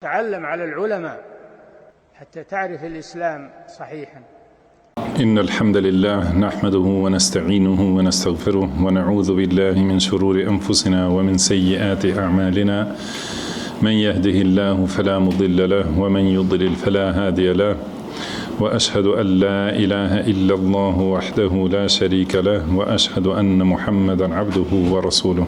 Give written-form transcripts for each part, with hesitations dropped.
تعلم على العلماء حتى تعرف الإسلام صحيحا. إن الحمد لله نحمده ونستعينه ونستغفره ونعوذ بالله من شرور أنفسنا ومن سيئات أعمالنا من يهده الله فلا مضل له ومن يضلل فلا هادي له وأشهد أن لا إله إلا الله وحده لا شريك له وأشهد أن محمدا عبده ورسوله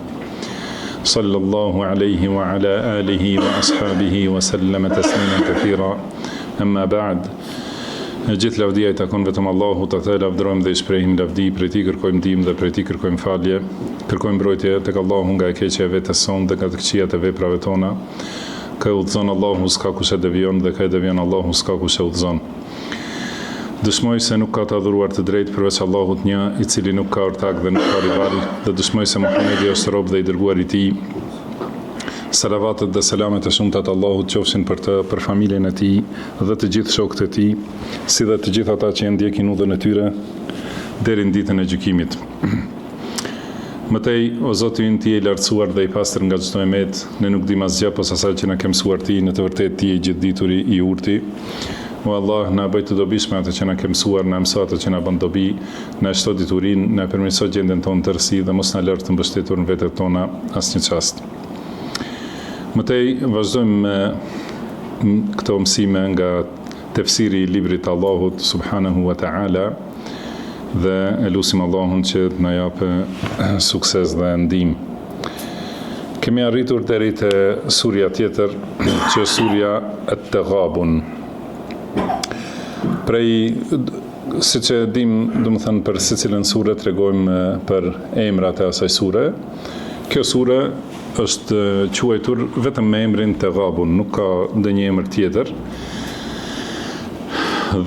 صلى الله عليه وعلى آله وأصحابه وسلم تسليما كثيرا أما بعد. Gjithë lavdia I takon vetëm Allahut, atë lavdërojmë dhe I shprehim lavdi, prej Tij kërkojmë ndihmë dhe prej Tij kërkojmë falje. Kërkojmë mbrojtje tek Allahu nga e keqja e vetes sonë dhe nga të këqijat e veprave tona. Ka udhëzon Allahu, s'ka kush e devijon, dhe ka e devijon Allahu, s'ka kush e udhëzon. Dëshmoj se nuk ka të adhuruar të drejtë përveç Allahut një, I cili nuk ka ortak dhe nuk ka rival, dhe dëshmoj se Muhamedi është rob dhe I dërguar I Tij. Salavatet dhe selamet e shumtat Allahut qofshin për të, për familjen e Tij dhe të gjithë shokët e Tij, si dhe të gjithë ata që e ndjekin udhën e tyre deri në ditën e gjykimit. Mëtej, o Zoti ynë, Ti je I lartësuar dhe I pastër nga çdo emet, ne nuk dim asgjë posa asaj që na ke mësuar Ti, në të vërtetë Ti je I gjithdituri I urti. O Allah, na bëj të dobishme atë që na ke mësuar, na mëso atë që na bën dobi, na shto diturinë, na përmirëso gjendjen tonë tërësi dhe mos na lër të mbështetur në vetët tona asnjë çast. Mëtej, vazhdojmë me këto mësime nga tefsiri I librit Allahut subhanahu wa ta'ala dhe e lutim Allahun që të na japë sukses dhe ndihmë. Kemi arritur deri te surja tjetër, që është surja At-Taghabun. Siç e dim, domethënë për secilën sure tregojmë për emrat e asaj sure. Kjo sure është quajtur vetëm me emrin Taghabun, nuk ka ndonjë emër tjetër.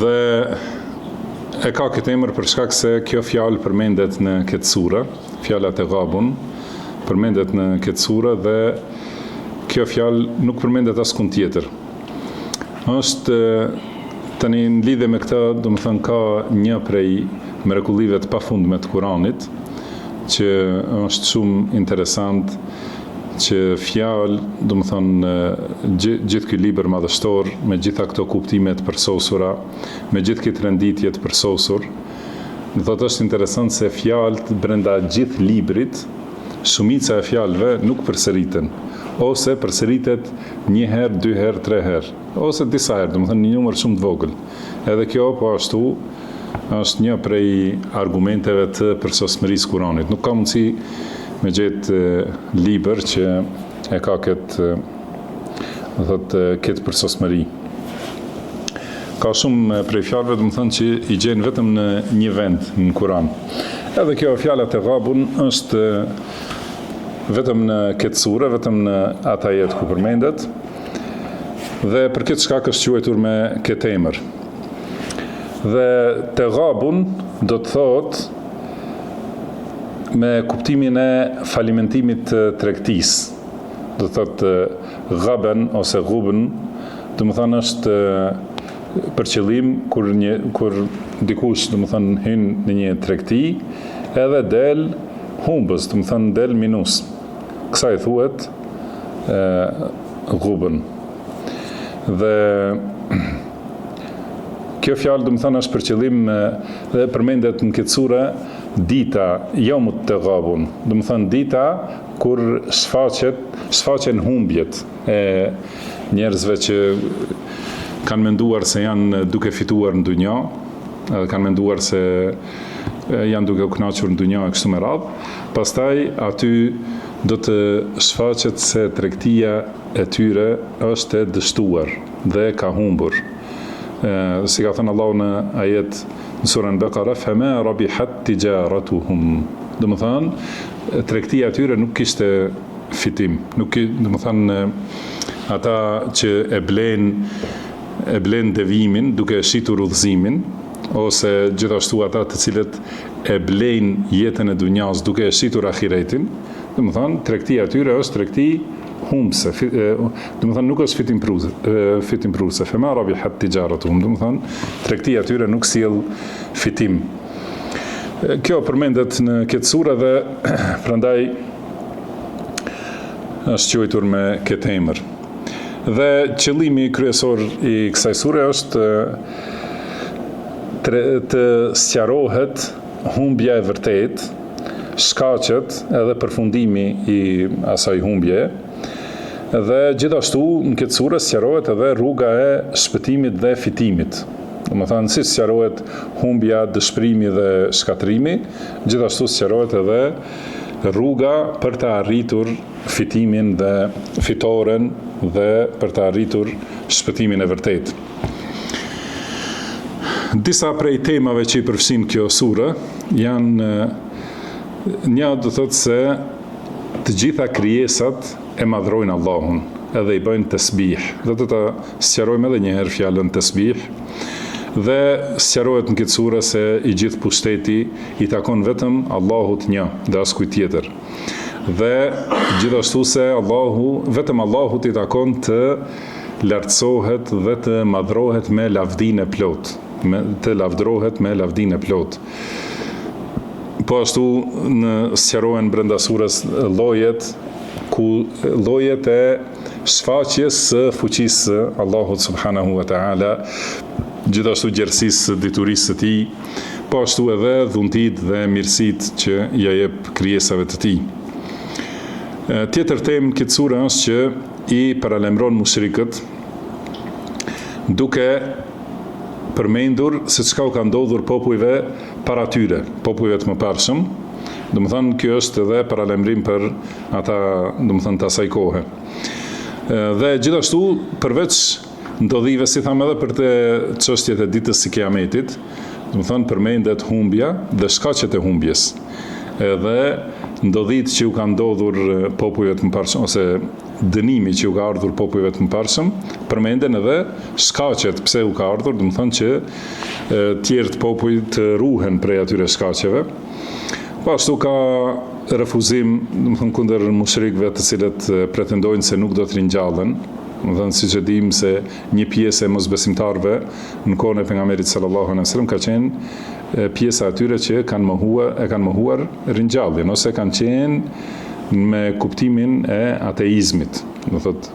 Dhe e ka këtë emër për shkak se kjo fjalë përmendet në këtë sure, fjala Taghabun përmendet në këtë sure dhe kjo fjalë nuk përmendet askund tjetër. Është tani në lidhje me këtë, domethënë ka një prej mrekullive të pafundme të Kuranit, që është shumë interesant, që fjalë, domethënë gjithë ky libër madhështor, me gjitha këto kuptime të përsosura, me gjithë këtë renditje të përsosur, do thotë është interesant se fjalët brenda gjithë librit, shumica e fjalëve nuk përsëriten, ose përsëritet një herë, dy herë, tre herë, ose disa herë, domethënë një numër shumë të vogël. Edhe kjo po ashtu është një prej argumenteve të përsosmërisë Kuranit. Nuk ka mundësi me gjetë libër që e ka këtë përsosmëri. Ka shumë prej fjalëve, domethënë që I gjen vetëm në një vend në Kuran. Edhe kjo fjala Taghabun është vetëm në këtë sure, vetëm në ata ajet ku përmendet, dhe për këtë shkak është quajtur me këtë emër. Dhe Taghabun do të thotë me kuptimin e falimentimit të tregtisë. Do të thotë ghaben ose ghubn, do të thonë është për qëllim kur dikush do të thonë hyn në një tregti edhe del humbës, do të thonë del minus. Kësaj thuhet ghubn. Dhe kjo fjalë do të thonë është për qëllim dhe përmendet në këtë sure dita Yawmut Taghabun, do të thonë dita kur shfaqen humbjet e njerëzve që kanë menduar se janë duke fituar në dunja, kanë menduar se janë duke u kënaqur në dunja e kështu me radhë. Pastaj aty do të shfaqet se tregtia e tyre është e dështuar dhe ka humbur. Si ka thënë Allahu në ajet në surën Baqara, fama rabihat tijaratuhum. Do të thonë tregtia e tyre nuk kishte fitim, do të thonë ata që e blen devimin duke shitur udhëzimin, ose gjithashtu ata të cilët e blejnë jetën e dunjas duke shitur ahiretin, do të thonë tregtia e tyre është tregti humbse, do të thonë nuk është fitim pruse, fema rabihat tijaratuhum, do të thonë tregtia e tyre nuk sjell fitim. Kjo përmendet në këtë sure dhe prandaj është quajtur me këtë emër. Dhe qëllimi kryesor I kësaj sure është të sqarohet humbja e vërtet, shkaqet edhe përfundimi I asaj humbje, dhe gjithashtu në këtë sure sqarohet edhe rruga e shpëtimit dhe fitimit. Domethënë si sqarohet humbja, dëshpërimi dhe shkatrimi, gjithashtu sqarohet edhe rruga për të arritur fitimin dhe fitoren dhe për të arritur shpëtimin e vërtet. Disa prej temave që I përfshin kjo sure janë një do thotë se të gjitha krijesat e madhrojnë Allahun, edhe I bëjnë tasbih. Dhe do ta sqarojmë edhe një herë fjalën tasbih. Dhe sqarohet në këtë sure se I gjithë pushteti I takon vetëm Allahut një dhe askujt tjetër. Dhe gjithashtu se vetëm Allahut I takon të lartësohet dhe të madhrohet me lavdinë e plot, të lavdrohet me lavdinë e plot. Po ashtu në sqarohen brenda surës llojet e shfaqjes së fuqisë së Allahut subhanahu wa taala, gjithashtu gjerësisë së diturisë së Tij, po ashtu edhe dhuntit dhe mirësitë që ja jep krijesave të Tij. Tjetër temë këtë sure është që I paralajmëron mushrikët duke përmendur se çka u ka ndodhur popujve para tyre, popujve të mëparshëm. Domethënë kjo është edhe paralajmërim për ata, domethënë të asaj kohe. Dhe gjithashtu përveç ndodhive, si thamë edhe për të çështjet e ditës së Kiametit, domethënë përmendet humbja dhe shkaqet e humbjes. Edhe ndodhit që u ka ndodhur popujve të mëparshëm ose dënimi që u ka ardhur popujve të mëparshëm, përmenden edhe shkaqet pse u ka ardhur, domethënë që tjerë të popujt të ruhen prej atyre shkaqeve. Pashtu ka refuzim, domethënë kundër mushrikëve të cilët pretendojnë se nuk do të ringjallen. Domethënë siç e dim se një pjesë e mosbesimtarëve në kohën e pejgamberit sallallahu alaihi wasallam ka qenë pjesa atyre që e kanë mohuar ringjalljen ose kanë qenë me kuptimin e ateizmit. Do thotë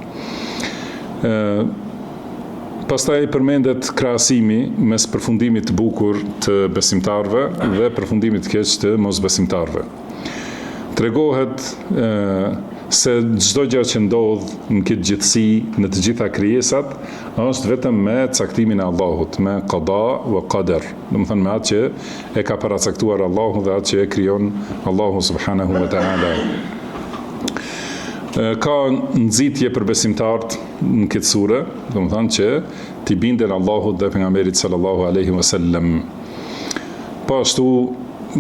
pastaj përmendet krahasimi mes përfundimit të bukur të besimtarëve dhe përfundimit të keq të mosbesimtarëve. Tregohet se çdo gjë që ndodh në këtë gjithësi, në të gjitha krijesat, është vetëm me caktimin e Allahut, me qada wa qadar. Domethënë me atë që e ka paracaktuar Allahu dhe atë që e krijon Allahu subhanahu wa taala. Ka nxitje për besimtarët në këtë sure, domethënë që t'i binden Allahut dhe pejgamberit sallallahu alaihi wasallam. Po ashtu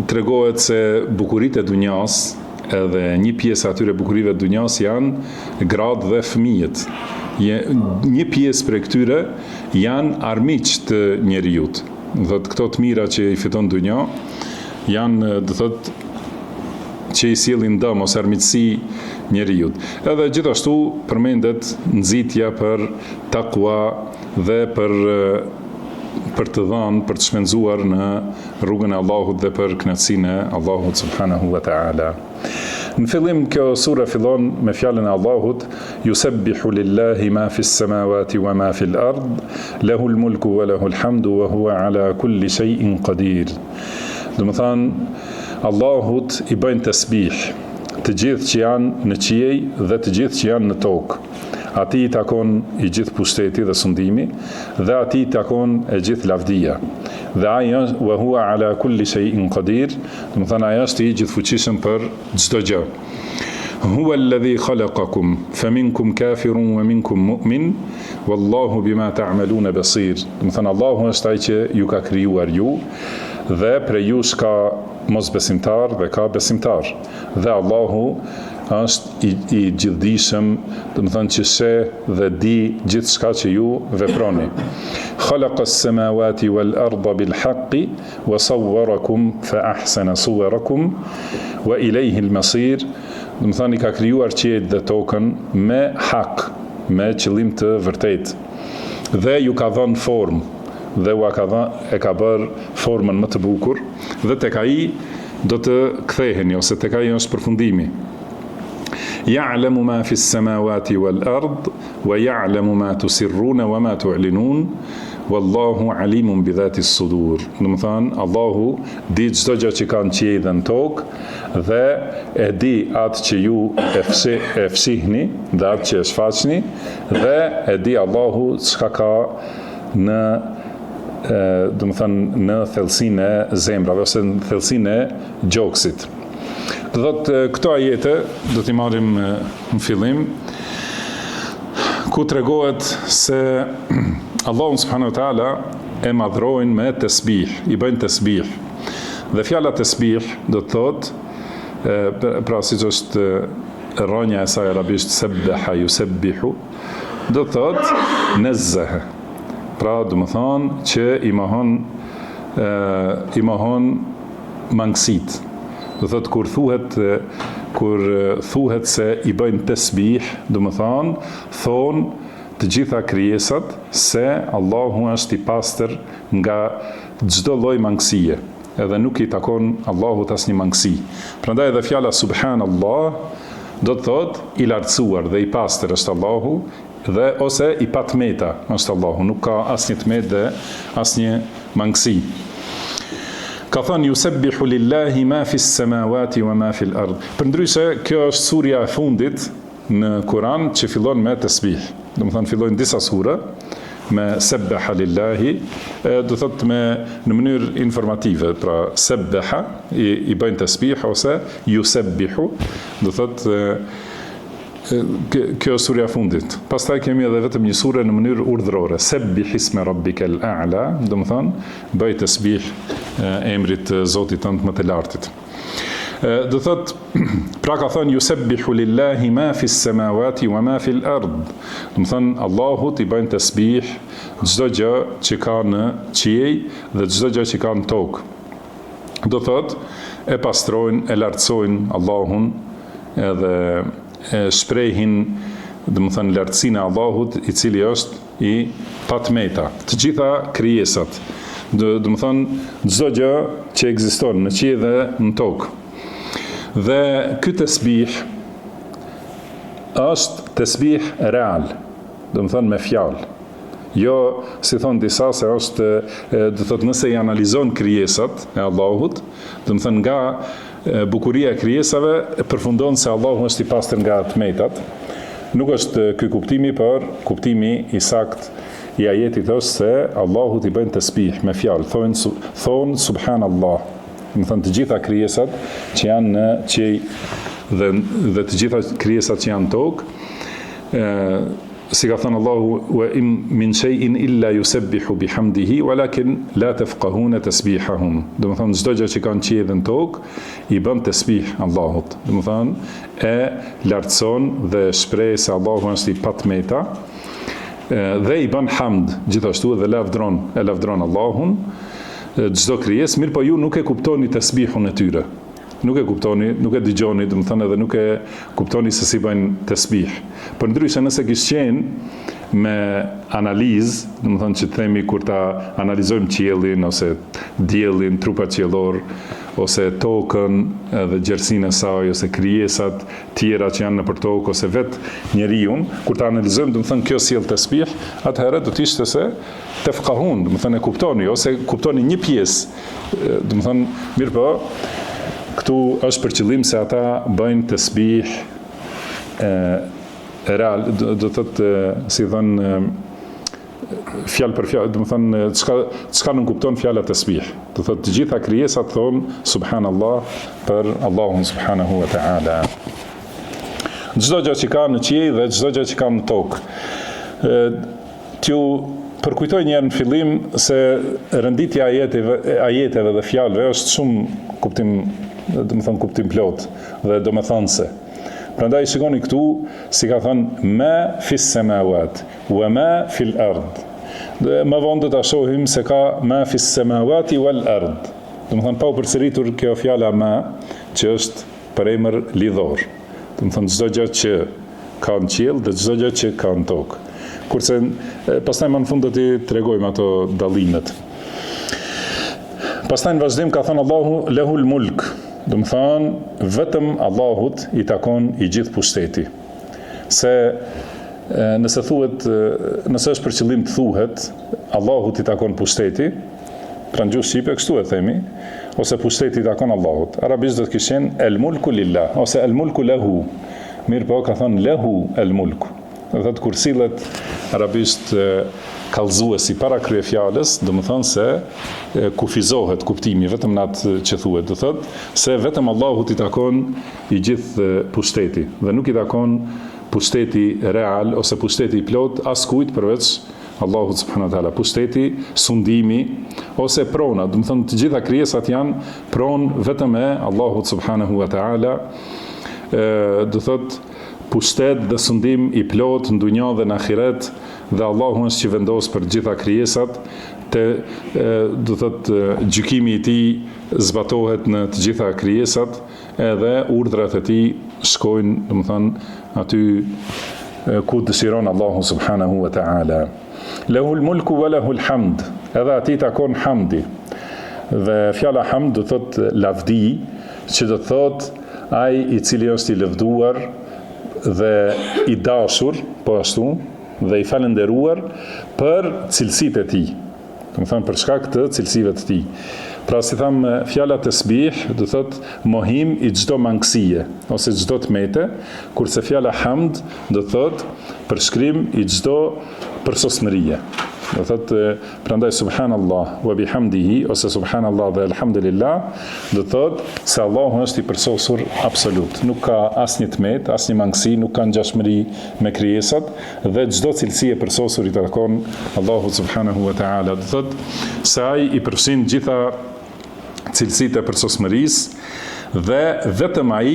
tregohet se bukuritë e dunjas, edhe një pjesë atyre bukurive të dunjas janë gratë dhe fëmijët. Një pjesë për këtyre janë armiq të njerëzit. Do thotë këto të mira që I fiton dunja janë, do thotë, që I sjellin dëm ose armiqësi njerëzit. Edhe gjithashtu përmendet nxitja për takwa dhe për të dhënë, për të shpenzuar në rrugën e Allahut dhe për kënaqësinë e Allahut subhanahu wa taala. Në fillim kjo sura fillon me fjalën e Allahut: Yusabbihu lillahi ma fis samawati wa ma fil ard, lahu al-mulku wa lahu al-hamdu wa huwa ala kulli shay'in qadir. Domethënë Allahut I bëjnë tasbih të gjithë që janë në qiej dhe të gjithë që janë në tokë. Atij I takon I gjithë pushteti dhe sundimi, dhe atij I takon e gjithë lavdia. Dhe ai është wa huwa ala kulli shay'in qadir, domethënë ai është I gjithfuqishëm për çdo gjë. Huwa alladhi khalaqakum faminkum kafirun wa minkum mu'min wallahu bima ta'maluna basir. Domethënë Allahu është ai që ju ka krijuar ju dhe prej jush ka mosbesimtar dhe ka besimtar. Dhe Allahu është I gjithdijshëm, domethënë që sheh dhe di gjithçka që ju veproni. Khalaqa as-samawati wal arda bil haqqi wa sawwarakum fa ahsana suwarakum wa ilayhi al-masir. Domethënë I ka krijuar qiejt dhe tokën me hak, me qëllim të vërtet. Dhe ju ka dhënë formë dhe e ka bërë formën më të bukur dhe tek ai do të ktheheni ose tek ai është përfundimi. Ya'lamu ma fi s-samawati wal ard wa ya'lamu ma tusirruna wa ma tu'linun wallahu alimun bi dhati s-sudur. Do të thonë Allahu di çdo gjë që ka në qiell dhe në tokë dhe e di atë që ju e fshihni dhe atë që e shfaqni dhe e di Allahu çka ka në do të thonë në thellësinë e zemrave ose në thellësinë e gjoksit. Do thotë këto ajete do t'i marrim në fillim ku tregohet se Allahu subhanahu wa taala e madhrojnë me tasbih, i bëjnë tasbih. Dhe fjala tasbih do të thotë pra siç është rrënja e saj arabisht sabbaha yusabbihu, do të thotë nazzaha. Pra do të thonë që i mohon mangësit. Do thotë kur thuhet se i bëjnë tasbih, do të thonë të gjitha krijesat se Allahu është i pastër nga çdo lloj mangësie, edhe nuk i takon Allahut asnjë mangësi. Prandaj edhe fjala subhanallah do të thotë i lartësuar dhe i pastër është Allahu dhe ose i patmeta është Allahu, nuk ka asnjë tmet dhe asnjë mangësi. Ka thënë yusabbihu lillahi ma fi s-samawati wa ma fi l-ard. Përndryshe kjo është surja e fundit në Kur'an që fillon me tasbih. Do të thonë fillojnë disa sura me sabbaha lillahi, do thotë në mënyrë informative, pra sabbaha i bëjnë tasbih ose yusabbihu, do thotë kjo është surja e fundit. Pastaj kemi edhe vetëm një sure në mënyrë urdhërore, sabbih isma rabbikal a'la, do të thonë bëj tasbih emrit Zotit tënd më të lartit. Do thot, pra ka thënë yusabbihu lillahi ma fi s-samawati wa ma fi l-ard. Do të thonë Allahut i bëjnë tasbih çdo gjë që ka në qiell dhe çdo gjë që ka në tokë. Do thot, e pastrojnë, e lartësojnë Allahun edhe e shprehin, do të thonë lartësinë e Allahut i cili është i patmeta. Të gjitha krijesat, do të thonë çdo gjë që ekziston në qiell dhe në tokë. Dhe ky tasbih është tasbih real, do të thonë me fjalë. Jo, si thon disa se është, do thotë nëse i analizon krijesat e Allahut, do të thonë nga bukuria e krijesave përfundon se Allahu është i pastër nga tmetat. Nuk është ky kuptimi, por kuptimi i saktë i ajetit është se Allahut i bën tasbih me fjalë, thonë subhanallah. Do të thonë të gjitha krijesat që janë në qiell dhe të gjitha krijesat që janë në tokë, si ka thënë Allahu wa in min shay'in illa yusabbihu bihamdihi walakin la tafqahuna tasbihahum. Do të thonë çdo gjë që ka në qiell dhe në tokë i bën tasbih Allahut. Do të thonë e lartëson dhe shpreh se Allahu është i patmeta dhe i bën hamd gjithashtu dhe e lavdron Allahun çdo krijesë, mirë po ju nuk e kuptoni tasbihun e tyre. Nuk e kuptoni, nuk e dëgjoni, do të thonë edhe nuk e kuptoni se si bëjnë tasbih. Përndryshe nëse kishte qenë me analizë, do të thonë që themi kur ta analizojmë qiellin ose diellin, trupat qiellor ose tokën edhe gjerësinë e saj ose krijesat tjera që janë nëpër tokë ose vetë njeriu, kur ta analizojmë, do të thonë kjo sjell tasbih, atëherë do të ishte se tefqahun, do të thonë e kuptoni ose kuptoni një pjesë, do të thonë mirë po këtu është për qëllim se ata bëjnë tasbih real, do të thotë si thonë fjalë për fjalë, do të thonë çka nuk kupton fjala tasbih. Do thotë të gjitha krijesat thonë subhanallah për Allahun subhanahu wa taala. Çdo gjë që ka në qiell dhe çdo gjë që ka në tokë. T'ju përkujtoj një herë në fillim se rënditja ajeteve dhe fjalëve është shumë kuptim, do të thonë kuptim plot dhe domethënëse. Prandaj shikoni këtu, si ka thënë ma fis samawat wa ma fil ard. Më vonë do ta shohim se ka ma fis samawati wal ard. Do të thonë pa u përsëritur kjo fjala ma, që është për emër lidhor. Do të thonë çdo gjë që ka në qiell dhe çdo gjë që ka në tokë. Kurse pastaj më në fund do t'i tregojmë ato dallimet. Pastaj në vazhdim ka thënë Allahu lehul mulk. do të thonë vetëm Allahut i takon i gjithë pushteti. Se nëse është për qëllim të thuhet Allahut i takon pushteti, pra në gjuhë shqipe kështu e themi, ose pushteti i takon Allahut. Arabisht do të kishin el mulku lillah ose el mulku lahu. Mirë po ka thonë lehu el mulku. Do thotë kur sillet arabisht kallëzuesi para kryefjalës, do të thonë se kufizohet kuptimi vetëm në atë që thuhet. Do thotë se vetëm Allahut i takon i gjithë pushteti dhe nuk i takon pushteti real ose pushteti i plot askujt përveç Allahut subhanahu wa taala. Pushteti, sundimi ose prona, do të thonë të gjitha krijesat janë pronë vetëm e Allahut subhanahu wa taala. Do thotë pushtet dhe sundim i plot në dunja dhe në ahiret, dhe Allahu është që vendos për gjitha krijesat, do thotë gjykimi i tij zbatohet në të gjitha krijesat, edhe urdhrat e tij shkojnë, do të thonë, aty ku dëshiron Allahu subhanahu wa taala. Lahul mulku wa lahul hamd, edhe atij takon hamdi. Dhe fjala hamd do thotë lavdi, që do thotë ai i cili është i lëvduar dhe i dashur, po ashtu, dhe i falënderuar për cilësitë e tij. Do të thonë për shkak të cilësive të tij. Pra si tham, fjala tasbih do thotë mohim i çdo mangësie ose çdo tmete, kurse fjala hamd do thotë përshkrim i çdo përsosmërie. Do thotë prandaj subhanallah wa bihamdihi ose subhanallah dhe alhamdulillah, do thotë se Allahu është i përsosur absolut. Nuk ka asnjë tmet, asnjë mangësi, nuk ka ngjashmëri me krijesat dhe çdo cilësi e përsosur i takon Allahut subhanahu wa taala. Do thotë se ai i përfshin gjitha cilësitë e përsosmërisë dhe vetëm ai,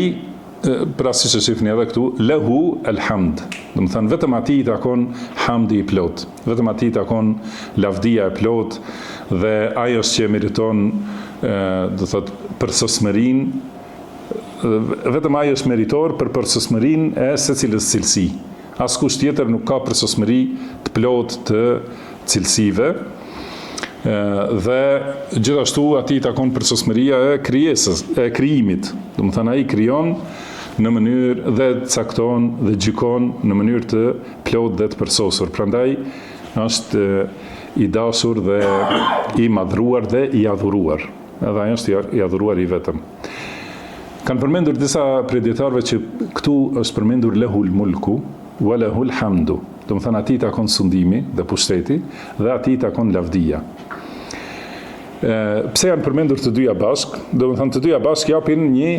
pra siç e shihni edhe këtu, lehu alhamd. Do të thënë vetëm atij i takon hamdi i plot. Vetëm atij i takon lavdia e plot dhe ai është që meriton, do thotë, përsosmërinë. Vetëm ai është meritor për përsosmërinë e secilës cilësi. Askush tjetër nuk ka përsosmëri të plot të cilësive. Dhe gjithashtu atij takon përsosmëria e krijesës, e krijimit. Do të thënë ai krijon në mënyrë dhe cakton dhe gjykon në mënyrë të plot dhe të përsosur. Prandaj është i dashur dhe i madhruar dhe i adhuruar. Edhe ai është i adhuruar i vetëm. Kanë përmendur disa prej dietarëve që këtu është përmendur lehul mulku wa lehul hamdu. Do të thënë atij takon sundimi dhe pushteti dhe atij takon lavdia. Pse janë përmendur të dyja bashk? Do të thënë të dyja bashk japin një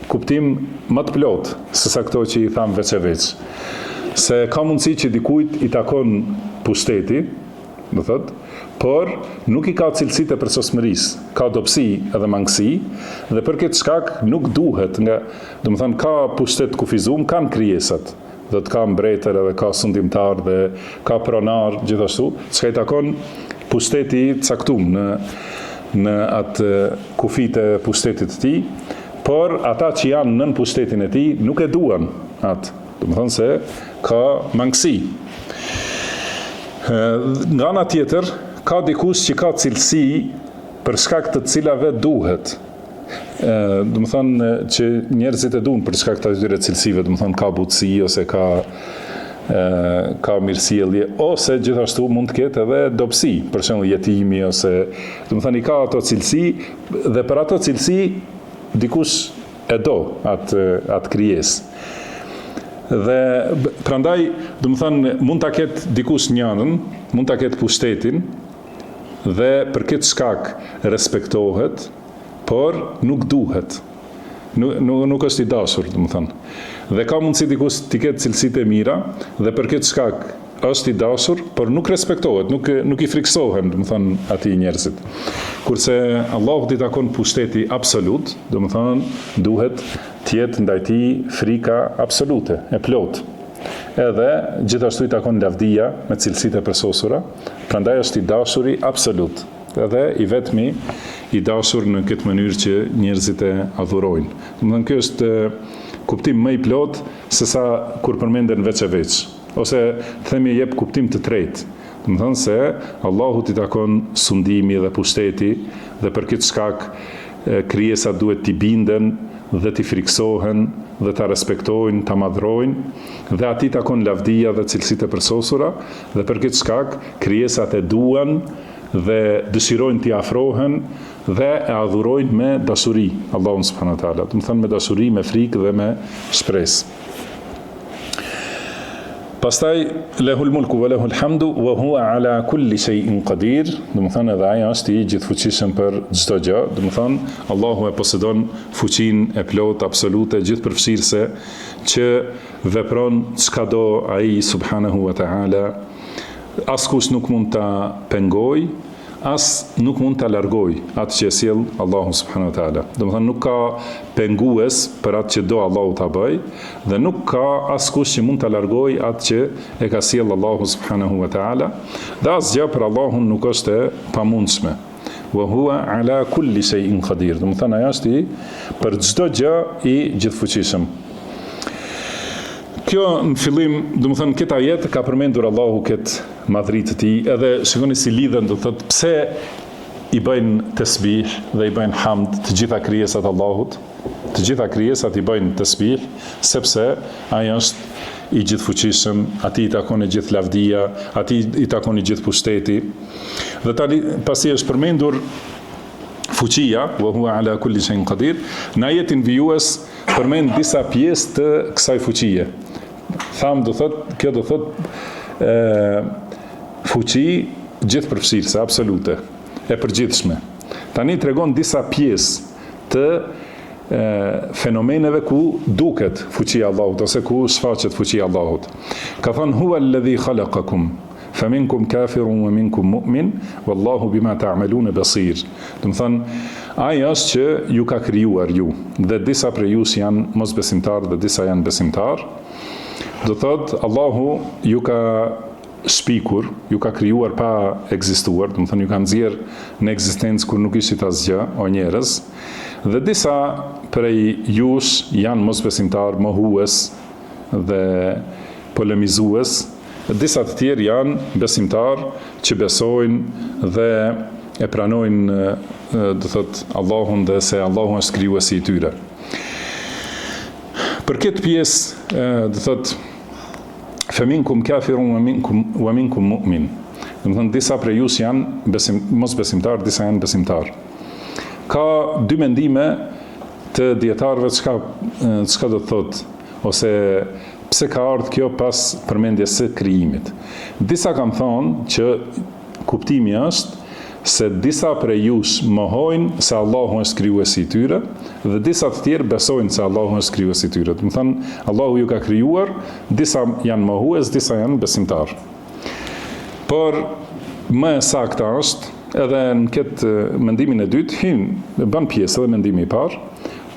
kuptim më të plot se sa këto që i tham veç e veç. Se ka mundësi që dikujt i takon pushteti, do thotë, por nuk i ka cilësitë e përsosmërisë, ka dobësi edhe mangësi, dhe për këtë shkak nuk duhet nga, do të thënë, ka pushtet kufizuar, kanë krijesat. Do të ka mbretër edhe ka sundimtar dhe ka pronar gjithashtu, çka i takon pushteti caktuar në atë kufit e pushtetit të tij, por ata që janë nën pushtetin e tij nuk e duan atë. Do të thonë se ka mangësi. Nga ana tjetër, ka dikush që ka cilësi për shkak të cilave duhet. Do të thonë që njerëzit e duan për shkak të atyre cilësive, do të thonë ka butësi ose ka mirësjellje, ose gjithashtu mund të ketë edhe dobësi, për shembull jetimi ose, do të thonë i ka ato cilësi dhe për ato cilësi dikush e do atë krijesë. Dhe prandaj, do të thonë mund ta ketë dikush njënën, mund ta ketë pushtetin dhe për këtë shkak respektohet, por nuk duhet. Nuk është i dashur, do të thonë. Dhe ka mundësi dikush të ketë cilësitë e mira dhe për këtë shkak është i dashur, por nuk respektohet, nuk i friksohen, do të thonë, atij njerëzit. Kurse Allahu i takon pushteti absolut, do të thonë duhet të jetë ndaj tij frika absolute, e plot. Edhe gjithashtu i takon lavdia me cilësitë e përsosura, prandaj është i dashuri absolut. Edhe i vetmi i dashur në këtë mënyrë që njerëzit e adhurojnë. Domethënë ky është kuptim më i plot se sa kur përmenden veç e veç, ose themi jep kuptim të tretë. Domethënë se Allahut i takon sundimi dhe pushteti dhe për këtë shkak krijesat duhet t'i binden dhe t'i friksohen dhe t'a respektojnë, t'a madhrojnë dhe ati takon lavdia dhe cilësitë e përsosura dhe për këtë shkak krijesat e duan dhe dëshirojnë t'i afrohen dhe e adhurojnë me dashuri Allahun subhanahu wa taala, do të thënë me dashuri, me frikë dhe me shpresë. Pastaj lehul mulku wa lehul hamdu wa huwa ala kulli shay'in qadir, do të thënë edhe ai është i gjithfuqishëm për çdo gjë, do të thënë Allahu e posedon fuqinë e plot, absolute, gjithëpërfshirëse që vepron çka do ai subhanahu wa taala. Askush nuk mund ta pengoj, as nuk mund ta largoj atë që sjell Allahu subhanahu wa taala. Do të thënë nuk ka pengues për atë që do Allahu ta bëj dhe nuk ka askush që mund ta largoj atë që e ka sjell Allahu subhanahu wa taala. Dhe asgjë për Allahun nuk është e pamundshme. Wa huwa ala kulli shay'in qadir. Do të thënë ai është për çdo gjë i gjithfuqishëm. Kjo në fillim, do të thënë këtë ajet ka përmendur Allahu këtë madhritë të tij, edhe shikoni si lidhen, do thotë pse i bëjnë tasbih dhe i bëjnë hamd të gjitha krijesat Allahut. Të gjitha krijesat i bëjnë tasbih sepse ai është i gjithfuqishëm, atij i takon e gjithë lavdia, atij i takon i gjithë pushteti. Dhe tani pasi është përmendur fuqia, wa huwa ala kulli shay'in qadir, në ajetin vijues përmend disa pjesë të kësaj fuqie. Tham do thot, kjo do thot fuqi gjithëpërfshirëse, absolute, e përgjithshme. Tani tregon disa pjesë të fenomeneve ku duket fuqia e Allahut ose ku shfaqet fuqia e Allahut. Ka thënë huwa alladhi khalaqakum faminkum kafirun wa minkum mu'min wallahu bima ta'malun basir. Do të thënë ai është që ju ka krijuar ju dhe disa prej jush janë mosbesimtar dhe disa janë besimtar. Do thot Allahu ju ka shpikur, ju ka krijuar pa ekzistuar, do të thënë ju ka nxjerr në ekzistencë kur nuk ishit asgjë, o njerëz, dhe disa prej jush janë mosbesimtar, mohues dhe polemizues, disa të tjerë janë besimtar që besojnë dhe e pranojnë, do thot Allahun dhe se Allahu është krijuesi i tyre. Për këtë pjesë, do thot faminkum kafirun wa minkum mu'min. Do të thënë disa prej jush janë mosbesimtar, disa janë besimtar. Ka dy mendime të dietarëve çka do të thot ose pse ka ardhur kjo pas përmendjes së krijimit. Disa kanë thonë që kuptimi është se disa prej jush mohojnë se Allahu është krijuesi i tyre dhe disa të tjerë besojnë se Allahu është krijuesi i tyre. Do të thënë Allahu ju ka krijuar, disa janë mohues, disa janë besimtar. Por më e saktë është edhe në këtë mendimin e dytë bën pjesë edhe mendimi i parë,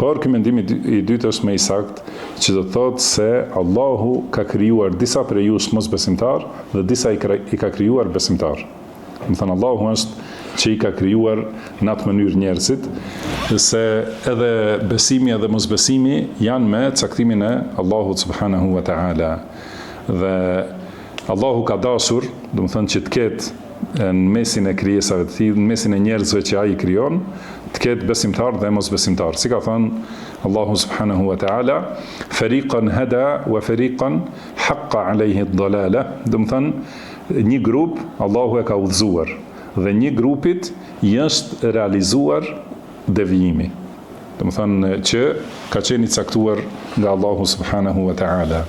por ky mendimi i dytë është më i saktë, që do të thotë se Allahu ka krijuar disa prej jush mosbesimtar dhe disa i ka krijuar besimtar. Do të thënë Allahu është që i ka krijuar në atë mënyrë njerëzit, se edhe besimi edhe mosbesimi janë me caktimin e Allahut subhanahu wa taala. Dhe Allahu ka dashur, do të thënë që të ketë në mesin e krijesave të tij, në mesin e njerëzve që ai krijon, të ketë besimtar dhe mosbesimtar. Si ka thënë Allahu subhanahu wa taala, fariqan hada wa fariqan haqqa alayhi ad-dalala. Do të thënë një grup Allahu e ka udhëzuar dhe një grupit është realizuar devijimi. Do të thënë që ka qenë i caktuar nga Allahu subhanahu wa taala.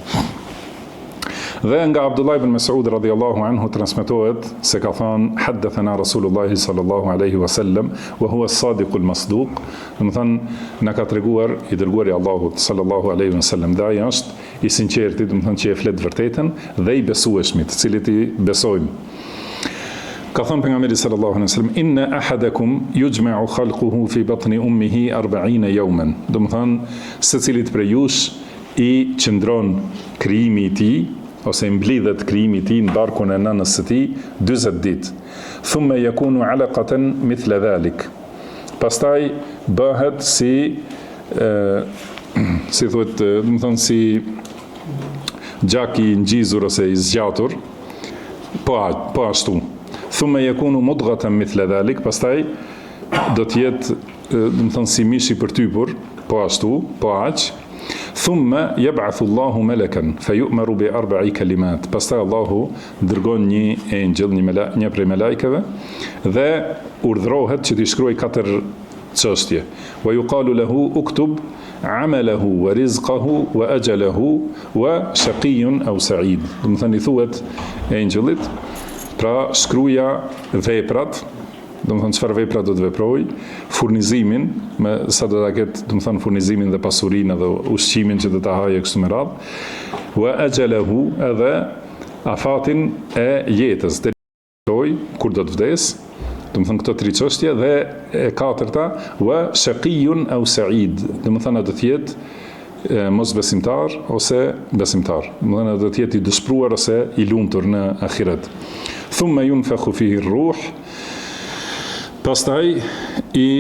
Dhe nga Abdullah ibn Mas'ud radhiyallahu anhu transmetohet se ka thënë haddathana Rasulullah sallallahu alaihi wasallam wa huwa as-sadiq al-masduq. Do të thënë na ka treguar i dërguari i Allahut sallallahu alaihi wasallam, dhe ai është i sinqertit, do të thënë që e flet vërtetën dhe i besueshmit, të cilit i besojmë. Ka thënë pejgamberi sallallahu alaihi wasallam, inna ahadakum yujma'u khalquhu fi batni ummihi 40 yawman. Do të thënë secilit prej jush i qëndron krijimi i tij ose mblidhet krijimi i tij në barkun e nënës së tij 40 ditë. Thumma yakunu 'alaqatan mithla dhalik. Pastaj bëhet si thuhet, do të thënë si gjak i ngjizur ose i zgjatur, po ashtu. Thumma yakunu mudghatan mithla dhalik, pastaj do të jetë, do të thënë si mish i përtypur, po ashtu, po aq. Thumma yab'athu Allahu malakan fayu'maru bi 4 kalimat. Pastaj Allahu dërgon një engjëll, një prej melajkeve dhe urdhrohet që t'i shkruaj 4 çështje. Wa yuqalu lahu uktub amalahu wa rizqahu wa ajalahu wa shaqiyyun aw sa'id. Do të thënë i thuhet engjëllit, pra shkruaja veprat, do të thënë çfarë vepra do të veproj, furnizimin, me sa do ta ketë, do të thënë furnizimin dhe pasurinë dhe ushqimin që do ta hajë kështu me radhë, wa ajalahu, edhe afatin e jetës, deri kur do të vdes, do të thënë këto 3 çështje, dhe e 4ta, wa shaqiyyun aw sa'id, do të thënë do të jetë mos besimtar ose besimtar, do të thënë do të jetë i dëshpëruar ose i lumtur në ahiret. Thumma yunfakhu fihi ar-ruh, pastaj i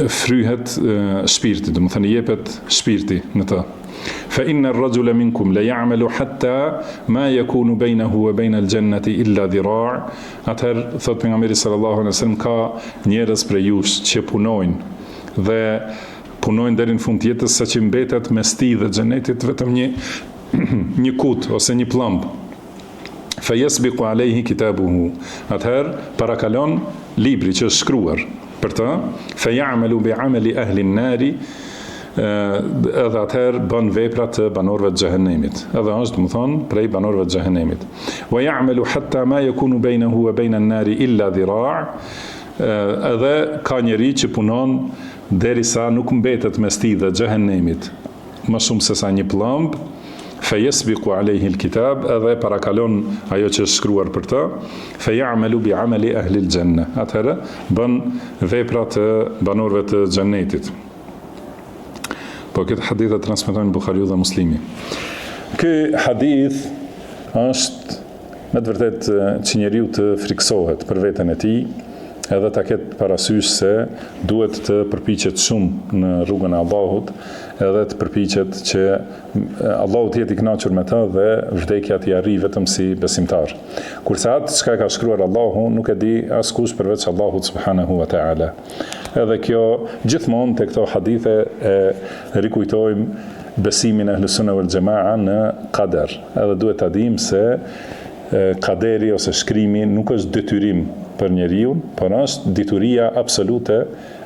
fryhet shpirti, do të thënë jepet shpirti në të. Fa inna ar-rajula minkum la ya'malu hatta ma yakunu baynahu wa bayna al-jannati illa dhira'. Atëherë thot pejgamberi sallallahu alaihi wasallam, ka njerëz prej jush që punojnë dhe punojnë deri në fund të jetës, saqë mbetet mes tij dhe xhenetit vetëm një kut ose një plumb. Fa yasbiqu alayhi kitabuhu. Atëherë parakalon libri që është shkruar për të, fa ya'malu bi 'amali ahli an-nari, edhe atëherë bën vepra të banorëve të xhehenemit. Edhe është, do të thonë, prej banorëve të xhehenemit. Wa ya'malu hatta ma yakunu baynahu wa bayna an-nari illa dhira'. Edhe ka njeri që punon derisa nuk mbetet mes tij dhe xhehenemit më shumë se sa një plumb. Fa yasbiqu alayhi al-kitab, edhe parakalon ajo që është shkruar për të, fa ya'malu bi 'amali ahli al-janna. Atëherë bën vepra të banorëve të xhenetit. Po këtë hadith e transmetojnë Buhariu dhe Muslimi. Ky hadith është me të vërtetë që njeriu të friksohet për veten e tij, edhe ta ketë parasysh se duhet të përpiqet shumë në rrugën e Allahut, edhe të përpiqet që Allahu të jetë i kënaqur me të dhe vdekja t'i arrijë vetëm si besimtar. Kurse atë çka ka shkruar Allahu nuk e di askush përveç Allahut subhanahu wa ta'ala. Edhe kjo gjithmonë te këto hadithe e rikujtojmë besimin e Ahlus-Sunna wal Jamaa në qadar. Edhe duhet ta dimë se qaderi ose shkrimi nuk është detyrim për njeriu, por është dituria absolute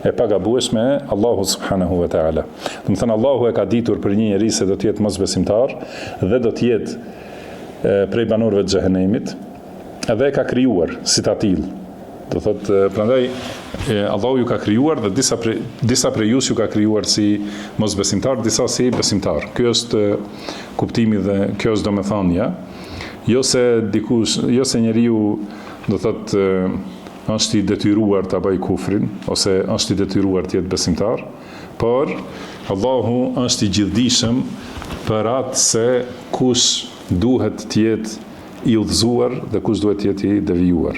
e pagabueshme e Allahut subhanahu wa ta'ala. Do të thënë Allahu e ka ditur për një njeri se do të jetë mosbesimtar dhe do të jetë prej banorëve të xhehenemit, edhe e ka krijuar si ta tillë. Do thotë prandaj Allahu ju ka krijuar dhe disa prej jush ju ka krijuar si mosbesimtar, disa si besimtar. Ky është kuptimi dhe kjo është domethënia. Jo se njeriu do thotë është i detyruar të bëj kufrin, ose është i detyruar të jetë besimtar, por Allahu është i gjithdijshëm për atë se kush duhet të jetë i udhëzuar dhe kush duhet të jetë i devijuar.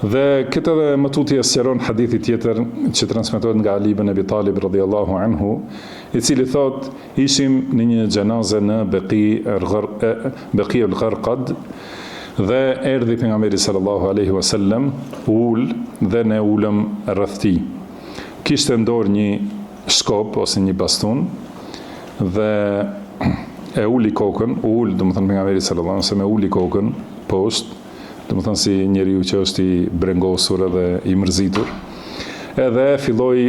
Dhe këtë edhe më tutje sqaron hadithi tjetër që transmetohet nga Ali ibn Abi Talib radhiyallahu anhu, i cili thot, ishim në një xhenaze në Baqi al-Gharqad, dhe erdhi pejgamberi sallallahu alaihi wasallam, ul dhe ne ulëm rreth tij. Kishte në dorë një shkop ose një bastun dhe e uli kokën, do të thënë pejgamberi sallallahu alaihi wasallam e uli kokën poshtë, do të thënë si njeriu që është i brengosur edhe i mërzitur. Edhe filloi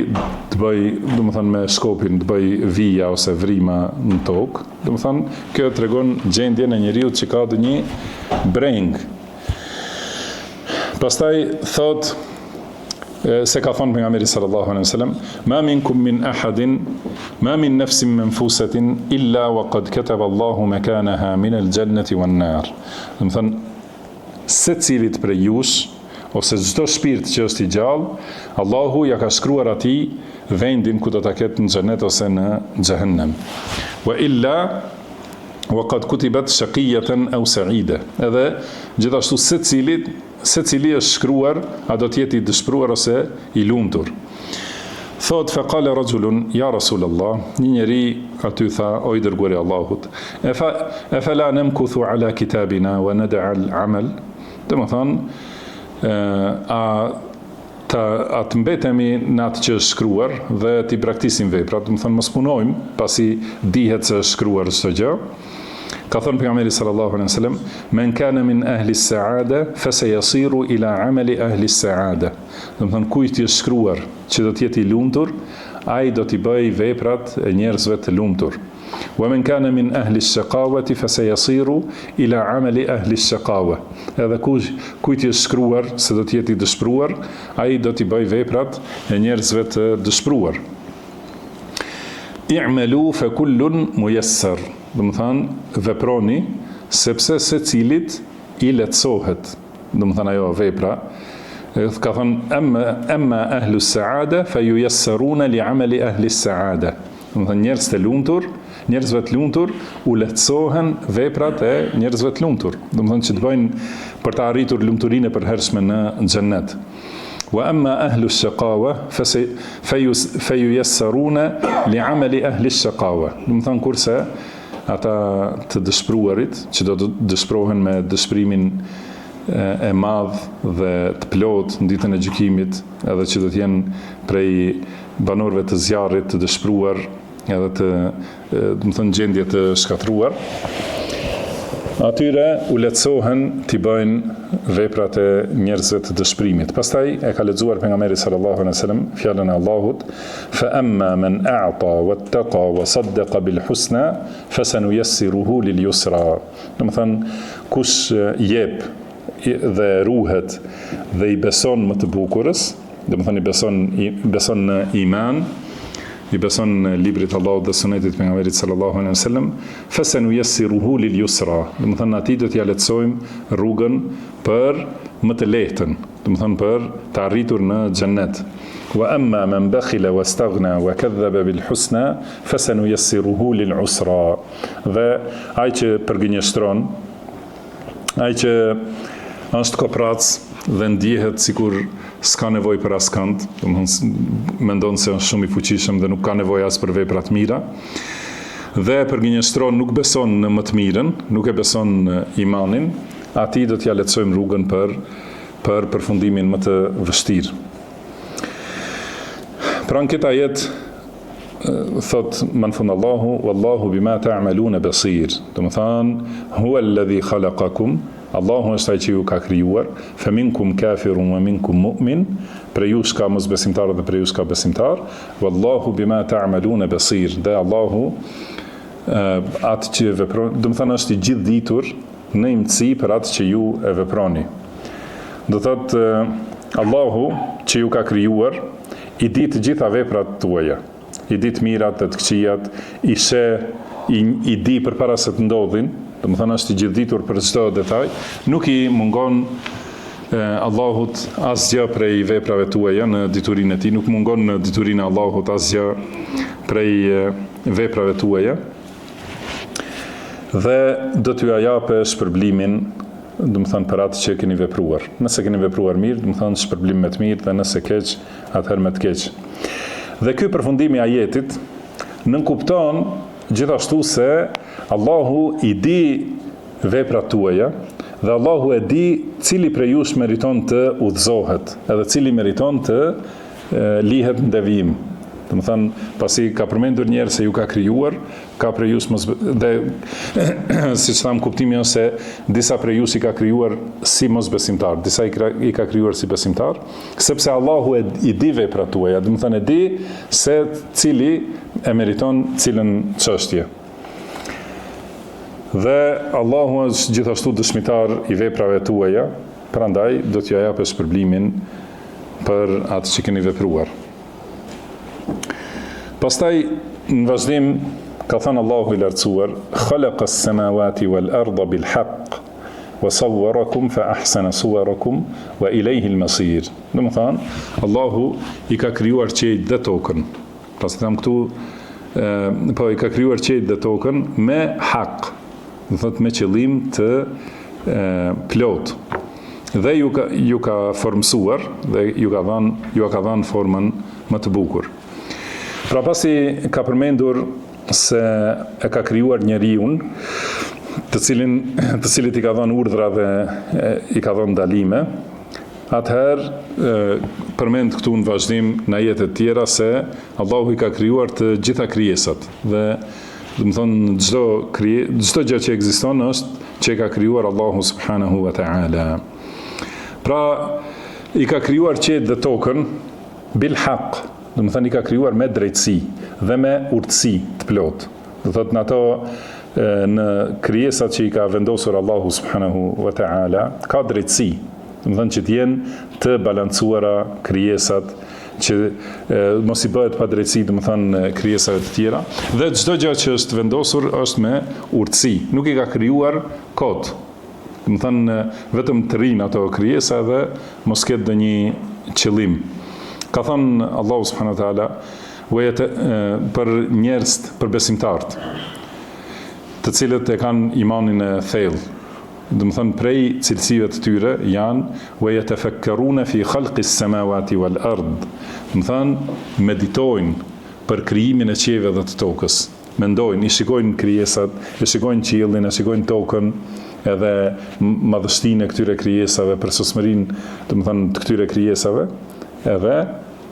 të bëj, do të thënë me shkopin të bëj vija ose vrima në tokë. Do të thënë kjo tregon gjendjen e njeriu që ka një breng. Pastaj thot se ka thënë pejgamberi sallallahu alaihi wasallam, ma minkum min ahadin, ma min nafsin manfusatin illa wa qad kataba Allahu makanaha min al-jannati wan-nar. Do të thënë secilit prej jush ose çdo shpirt që është i gjallë, Allahu ja ka shkruar atij vendin ku do ta ketë në xhenet ose në xhehenem. Wa illa wa qad kutibat shaqiyatan aw sa'ida. Edhe gjithashtu secili është shkruar, a do të jetë i dëshpëruar ose i lumtur. Thot fa qala rajulun ya Rasulullah, një njeri aty tha, o i dërguari i Allahut, e la namkuthu ala kitabina wa nad'a al-amal. Do të thonë, a atë mbetemi në atë që është shkruar dhe t'i braktisim veprat, do të thonë mos punojmë pasi dihet se është shkruar çdo gjë. Ka thënë pejgamberi sallallahu alaihi wasallam, "Men kana min ahli as-sa'ada fasayasiru ila 'amali ahli as-sa'ada." Do të thonë kujt është shkruar që do të jetë i lumtur, ai do t'i bëj veprat e njerëzve të lumtur. Wa men kana min ahli ash-shaqawati fasayasiru ila 'amali ahli ash-shaqawa. Edhe kujt është shkruar se do të jetë i dëshpëruar, ai do t'i bëj veprat e njerëzve të dëshpëruar. I'malu fa kullun muyassar. Do të thonë veproni sepse secilit i lehtësohet. Do të thonë ajo vepra. Ka thënë amma ahlu as-sa'ada fayuyassaruna li'amali ahli as-sa'ada. Do të thonë njerëzve të lumtur u lehtësohen veprat e njerëzve të lumtur. Do të thonë që të bëjnë për të arritur lumturinë e përhershme në xhennet. Wa amma ahlu ash-shaqawa fayuyassaruna li'amali ahli ash-shaqawa. Do të thonë kurse ata të dëshpëruarit, që do të dëshpërohen me dëshpërimin e madh dhe të plot në ditën e gjykimit, edhe që do të jenë prej banorëve të zjarrit të dëshpëruar, edhe të, do të thënë, gjendje të shkatruar. Atyre u lehtësohen t'i bëjnë veprat e njerëzve të dëshpërimit. Pastaj e ka lexuar pejgamberi sallallahu alaihi wasallam fjalën e Allahut, "Fa amma man a'ta wattaqa wa saddaqa bil husna fasanuyassiruhu lil yusra." Do të thënë kush jep dhe ruhet dhe i beson më të bukurës, do të thënë i beson në iman, i beson në librit Allahut dhe sunetit pejgamberit sallallahu alaihi wasallam, fasanuyassiruhu lil yusra. Do të thënë atij do t'ja lehtësojmë rrugën për më të lehtën, do të thënë për të arritur në xhennet. Wa amma man bakhila wastaghna wa kadhaba bil husna fasanuyassiruhu lil usra. Dhe ai që përgënjeshtron, ai që është koprac dhe ndihet sikur s'ka nevojë për askënd, mendon se është shumë i fuqishëm dhe nuk ka nevojë as për vepra të mira, dhe përgënjeshtron, nuk beson në më të mirën, nuk e beson imanin, atij do t'ja lehtësojmë rrugën për përfundimin më të vështirë. Pra në këtë ajet thot man fund Allahu wallahu bima ta'maluna basir. Do të thonë huwa alladhi khalaqakum, Allahu është ai që ju ka krijuar, fa minkum kafirun wa minkum mu'min, për ju ka mosbesimtar dhe për ju ka besimtar, wallahu bima ta'maluna basir. Dhe Allahu atë që veproni, do të thonë është i gjithë ditur në imtësi për atë që ju e veproni. Do thotë Allahu që ju ka krijuar i di të gjitha veprat tuaja, i di të mirat dhe të këqijat, i di përpara se të ndodhin. Do të thonë është i gjithditur për çdo detaj, nuk i mungon Allahut asgjë prej veprave tuaja në diturinë e tij, nuk mungon në diturinë e Allahut asgjë prej veprave tuaja. Dhe do t'ju japë shpërblimin, do të thonë për atë që keni vepruar. Nëse keni vepruar mirë, do të thonë shpërblim me të mirë, dhe nëse keq, atëherë me të keq. Dhe ky përfundimi i ajetit nënkupton gjithashtu se Allahu i di veprat tuaja dhe Allahu e di cili prej jush meriton të udhëzohet edhe cili meriton të lihet në devijim. Do të thënë, pasi ka përmendur njerë se ju ka krijuar, ka prej jush dhe siç tham, kuptimi është se disa prej jush i ka krijuar si mosbesimtar, disa i ka krijuar si besimtar, sepse Allahu i di veprat tuaja, do të thënë e di se cili e meriton cilën çështje. Dhe Allahu është gjithashtu dëshmitar i veprave tuaja, prandaj do t'ja japë shpërblimin për atë që keni vepruar. Pastaj në vazhdim ka thënë Allahu i lartësuar, khalaqa as-samawati wal arda bil haqq wa sawwarakum fa ahsana suwarakum wa ilayhi al-masir. Do të thonë Allahu i ka krijuar qiellin dhe tokën. Pasi tham këtu po i ka krijuar qiellin dhe tokën me hak, do thotë me qëllim të plot. Dhe ju ka formsuar dhe ju ka dhënë formën më të bukur. Pra pasi ka përmendur se e ka krijuar njeriun, të cilit i ka dhënë urdhra dhe i ka dhënë ndalime, atëherë përmend këtu në vazhdim në ajetet tjera se Allahu I ka krijuar të gjitha krijesat dhe do të thonë çdo gjë që ekziston është që ka krijuar Allahu subhanahu wa ta'ala. Pra I ka krijuar qiellin dhe tokën bil haq, do të thonë I ka krijuar me drejtësi dhe me urtësi të plot. Do thotë në ato në krijesat që I ka vendosur Allahu subhanahu wa ta'ala ka drejtësi, do të thonë që të jenë të balancuara krijesat, që mos I bëhet pa drejtësi, do të thonë krijesave të tjera, dhe çdo gjë që është vendosur është me urtësi, nuk I ka krijuar kot. Do të thonë vetëm të rinë ato krijesa dhe mos ketë ndonjë qëllim. Ka thënë Allahu subhanahu wa taala për njerëz, për besimtarët, të cilët e kanë imanin e thellë. Do të thonë prej cilësive të tyre janë wa yatafakkaruna fi khalqis samawati wal ard. Do të thonë meditojnë për krijimin e qiellve dhe të tokës. Mendojnë, I shikojnë krijesat, I shikojnë qiellin, I shikojnë tokën, edhe madhështinë e këtyre krijesave, përsosmërinë, do të thonë të këtyre krijesave, edhe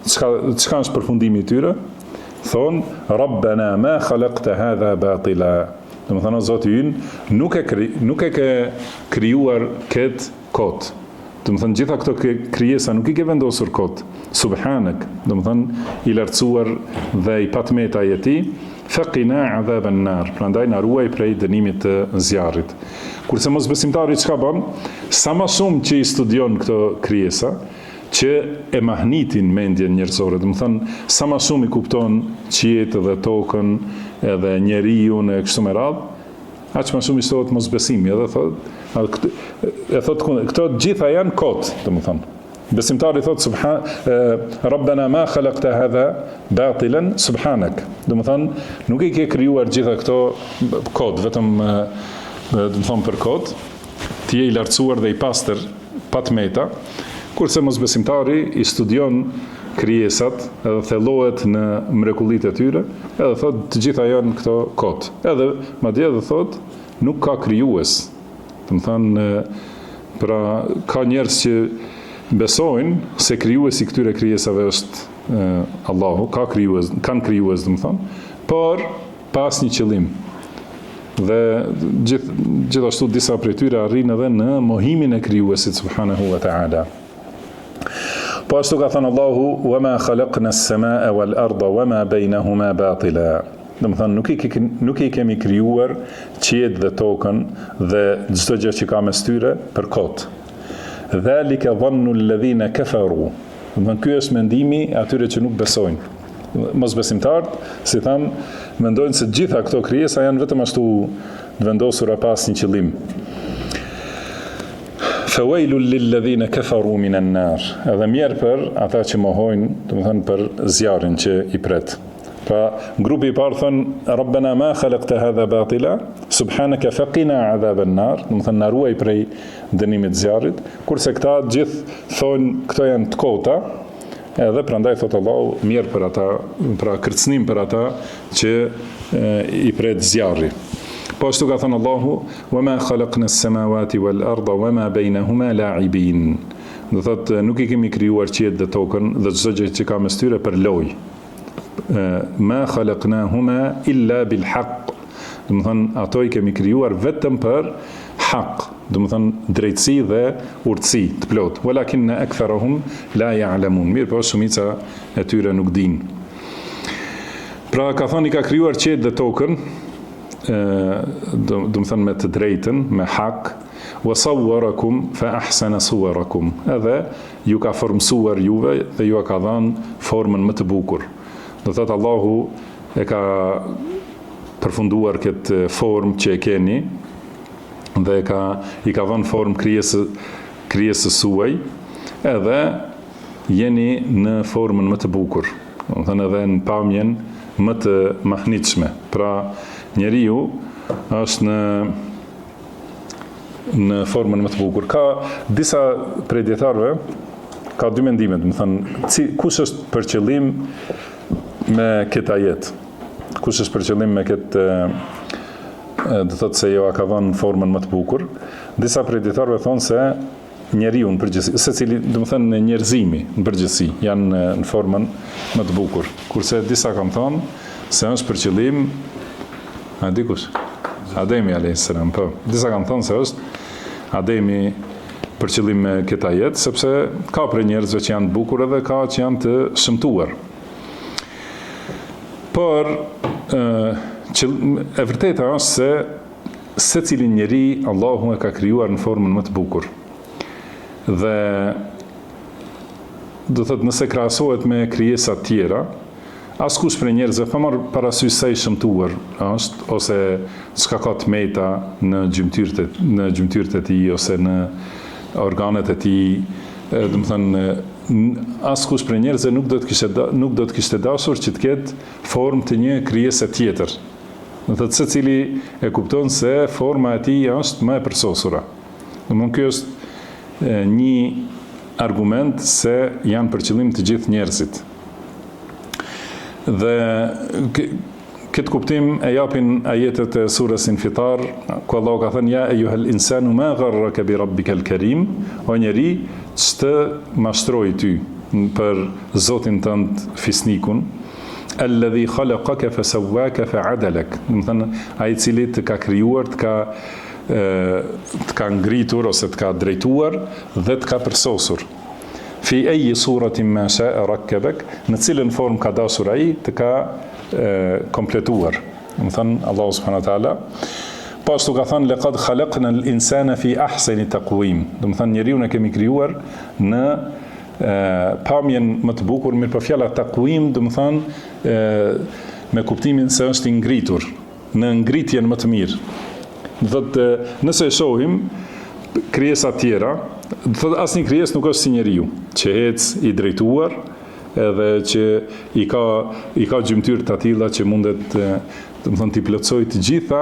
çka është përfundimi I tyre? Thonë Rabbana ma khalaqta hadha batila. Do të thonë Zoti ynë nuk e ke krijuar këtë kot. Do të thonë gjitha këto krijesa nuk I ke vendosur kot. Subhanak, do të thonë I lartësuar dhe I patmeta I Tij, faqina adhaban nar. Prandaj na ruaj prej dënimit të zjarrit. Kurse mosbesimtari çka bën? Sa më shumë që I studion këto krijesa, që e mahnitin mendjen njerëzore, do të thonë sa më shumë I kupton qiellin dhe tokën, edhe njeriu e kështu me radhë, aq më shumë I shtohet mosbesimi, edhe thotë këto gjitha janë kot, do të thonë. Besimtari thotë Rabbana ma khalaqta hadha batilan subhanak. Do të thonë nuk I ke krijuar gjitha këto kot, vetëm do të thonë për kot, ti je I lartësuar dhe I pastër patmeta. Kurse mosbesimtari I studion krijesat, edhe thellohet në mrekullitë e tyre, edhe thotë të gjitha janë këto kot. Edhe madje edhe thotë nuk ka krijues. Do të thonë pra ka njerëz që besojnë se krijuesi I këtyre krijesave është Allahu, kanë krijues, do të thonë, por pas një qëllim. Dhe gjithashtu disa prej tyre arrin edhe në mohimin e krijuesit subhanahu wa ta'ala. Po ashtu ka thënë Allahu wa ma khalaqna as-samaa wal arda wa ma bainahuma batila. Do të thonë nuk I kemi krijuar qiellin dhe tokën dhe çdo gjë që ka mes tyre për kot. Dhalika dhannu alladhina kafaru. Do të thonë ky është mendimi I atyre që nuk besojnë. Mosbesimtarët, si tham, mendojnë se gjitha këto krijesa janë vetëm ashtu vendosura pas një qëllim. Fawailul lilladhina kafaru minan nar. Edhe mirë për ata që mohojnë, do të thonë për zjarrin që I pret. Pra grupi I parë thon Rabbana ma khalaqta hadha batila, subhanaka faqina adhaban nar, do të thonë na ruaj prej dënimit të zjarrit, kurse këta gjithë thonë këto janë të kota, edhe prandaj thot Allahu mirë për ata, pra kërcënim për ata që I pret zjarri. Po ashtu ka thënë Allahu wa ma khalaqna as-samawati wal arda wa ma bainahuma la'ibin. Do thotë nuk I kemi krijuar qiellin dhe tokën dhe çdo gjë që ka mes tyre për lojë. Ma khalaqnahuma illa bil haqq. Do të thonë ato I kemi krijuar vetëm për haq, do të thonë drejtësi dhe urtësi të plot. Walakinna aktharuhum la ya'lamun. Mirë, po shumica e tyre nuk dinë. Pra ka thënë I ka krijuar qiellin dhe tokën, do të thonë me të drejtën, me hak, wa sawwarakum fa ahsana suwarakum. Edhe ju ka formsuar juve dhe ju ka dhënë formën më të bukur. Do thotë Allahu e ka përfunduar këtë formë që e keni dhe I ka dhënë formë krijesës suaj, edhe jeni në formën më të bukur. Do thonë edhe në pamjen më të mahnitshme. Pra njeriu është në formën më të bukur. Ka disa prej dietarëve ka dy mendime, do të thonë kush është për qëllim me këtë ajet. Kush është për qëllim me këtë do thotë se jo ka dhënë formën më të bukur. Disa prej dietarëve thonë se njeriu në përgjithësi, secili, domethënë njerëzimi në përgjithësi janë në formën më të bukur. Kurse disa kanë thënë se është për qëllim dikush Ademi alayhis salam, po. Disa kanë thënë se është Ademi për qëllim me këta jetë, sepse ka për njerëzve që janë të bukur edhe ka që janë të shëmtuar. Por e vërteta është se secili njeri Allahu e ka krijuar në formën më të bukur. Dhe do thot nëse krahasohet me krijesa të tjera, askush prej njerëzve pa marrë parasysh sa i shëmtuar është, ose çka ka të meta në gjymtyrët e tij ose në organet e tij, do të thënë askush prej njerëzve nuk do të kishte dashur që të ketë formë të një krijese tjetër. Do thotë secili e kupton se forma e tij është më e përsosura. Domthonë ky është një argument se janë për qëllim të gjithë njerëzit. Dhe këtë kuptim e japin ajetet e surës Infitar, ku Allahu ka thënë ja ejuhel insanu ma gharraka bi rabbikal karim, o njeri, ç'të mashtroi ty për Zotin tënd fisnikun, alladhi khalaqaka fasawwaka fa'adalak. Do të thënë ai i cili të ka krijuar, të ka ngritur ose të ka drejtuar dhe të ka përsosur. Fi ayyi suratin ma sha'a rakkabak, në cilën formë ka dashur ai të ka kompletuar. Do të thënë Allahu subhanahu wa taala. Po ashtu ka thënë laqad khalaqna al-insana fi ahsani taqwim. Do të thënë njeriu ne kemi krijuar në pamjen më të bukur, mirë po fjala taqwim do të thënë me kuptimin se është i ngritur, në ngritjen më të mirë. Do thotë nëse e shohim krijesa të tjera, do thotë asnjë krijesë nuk është si njeriu, që ec i drejtuar, edhe që i ka gjymtyrë të tilla që mundet do të thonë t'i plotësoj të gjitha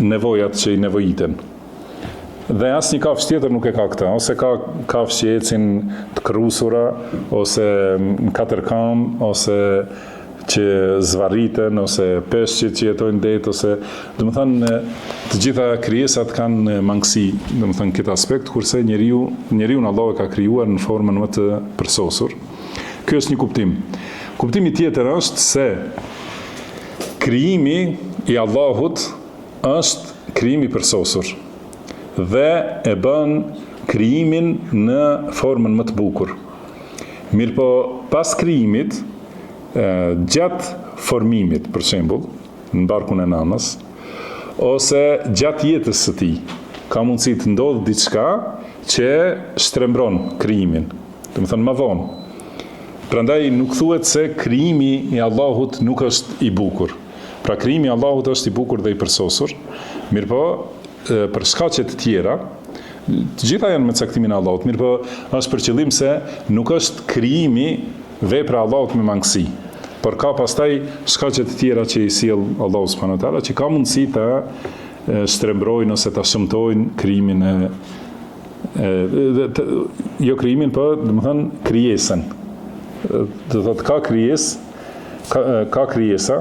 nevojat që i nevojiten. Dhe asnjë kafshë tjetër nuk e ka këtë, ose ka kafshë që ecin të krusura, ose në katërkam, ose që zvarriten, ose peshqit që jetojnë det, ose do të thënë të gjitha krijesat kanë mangësi, do të thënë këtë aspekt, kurse njeriu Allahu e ka krijuar në formën më të përsosur. Ky është një kuptim. Kuptimi tjetër është se krijimi i Allahut është krijimi i përsosur dhe e bën krijimin në formën më të bukur. Mirëpo pas krijimit, gjatë formimit, për shembull, në barkun e nanës, ose gjatë jetës së tij, ka mundësi të ndodhë diçka që shtrembron krijimin, do të thënë më vonë. Prandaj nuk thuhet se krijimi i Allahut nuk është i bukur. Pra krijimi i Allahut është i bukur dhe i përsosur, mirëpo për shkaqe të tjera, të gjitha janë me caktimin e Allahut, mirëpo është për qëllim se nuk është krijimi vepra e Allahut me mangësi. Por ka pastaj shkaqe të tjera që i sjell Allahu subhanahu wa taala, që ka mundësi të shtrembrojnë ose të shëmtojnë krijimin jo krijimin, po domethënë krijesën. Do thotë ka krijesa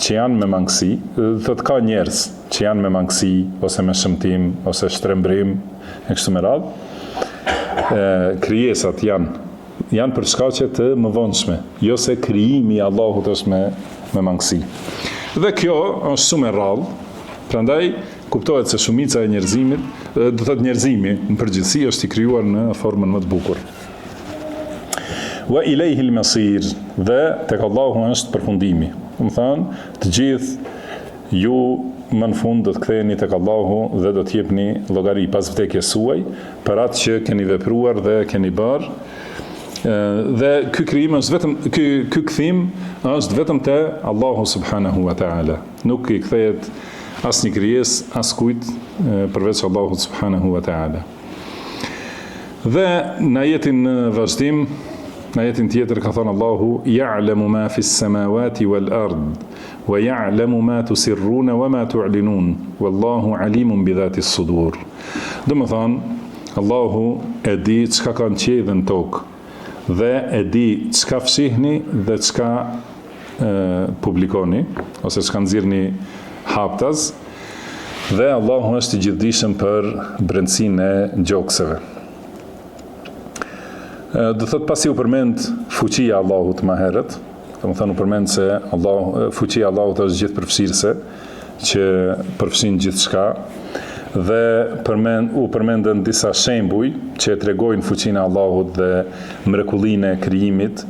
që janë me mangësi, do thotë ka njerëz që janë me mangësi ose me shëmtim ose shtrembrim e kështu me radhë. Krijesat janë për shkaqe të mëvonshme, jo se krijimi i Allahut është me mangësi. Dhe kjo është shumë e rrallë, prandaj kuptohet se shumica e njerëzimit, do thotë njerëzimi në përgjithësi është i krijuar në formën më të bukur. Wa ilayhi al-masir, dhe tek Allahu është përfundimi. Do të thonë, të gjithë ju më në fund do të ktheheni tek Allahu dhe do të jepni llogari pas vdekjes suaj për atë që keni vepruar dhe keni bërë. Dhe ky krijim është vetëm ky kthim është vetëm te Allahu subhanahu wa taala. Nuk i kthehet asnjë krijesë askujt përveç Allahut subhanahu wa taala. Dhe në ajetin vazhdim, në ajetin tjetër ka thënë Allahu ya'lamu ma fi s-samawati wal ard wa ya'lamu ma tusirruna wa ma tu'linun wallahu alimun bi dhati s-sudur. Do të thonë Allahu e di çka ka në qiell dhe në tokë, dhe e di çka fshihni dhe çka publikoni ose çka nxirrni haptas, dhe Allahu është i gjithdijshëm për brendësinë e gjokseve. Do thot pasi u përmend fuqia e Allahut më herët, domethënë u përmend se fuqia e Allahut është gjithëpërfshirëse, që përfshin gjithçka, dhe u përmendën disa shembuj që tregojnë fuqinë e Allahut dhe mrekullinë e krijimit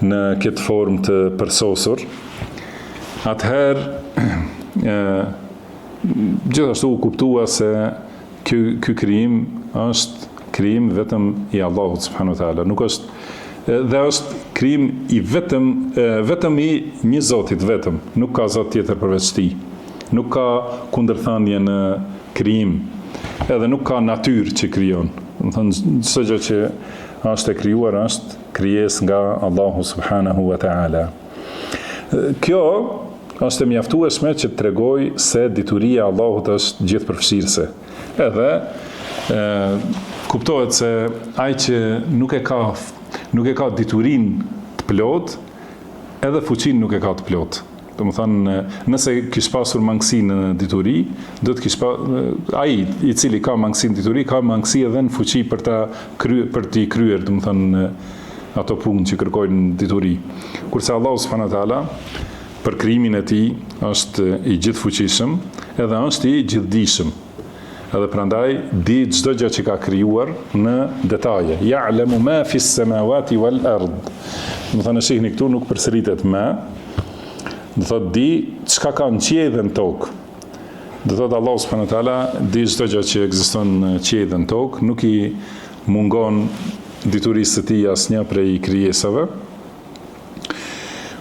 në këtë formë të përsosur. Atëherë gjithashtu u kuptua se ky krijim është krijim vetëm i Allahut subhanahu wa taala, nuk është dhe është krijim i vetëm i një Zotit vetëm, nuk ka Zot tjetër përveç tij. Nuk ka kundërthënie në krijim, edhe nuk ka natyrë që krijon. Do të thonë çdo gjë që është e krijuar është krijesë nga Allahu subhanahu wa taala. Kjo është e mjaftueshme që të tregoj se dituria e Allahut është gjithëpërfshirëse. Edhe kuptohet se ai që nuk e ka diturinë të plot, edhe fuqinë nuk e ka të plot. Domethënë, nëse kish pasur mangësi në dituri, do të kish ai i cili ka mangësi në dituri ka mangësi edhe në fuqi për t'i kryer, domethënë ato punë që kërkojnë në dituri. Kurse Allahu subhanahu wa taala për krijimin e tij është i gjithfuqishëm, edhe është i gjithdijshëm. Edhe prandaj di çdo gjë që ka krijuar në detaje. Ya'lamu ma fi s-samawati wal ard. Do thonë shihni këtu nuk përsëritet më. Do thotë di çka ka në qiell dhe në tokë. Do thotë Allahu subhanahu wa taala di çdo gjë që ekziston në qiell dhe në tokë, nuk i mungon diturisë së tij asnjë prej krijesave.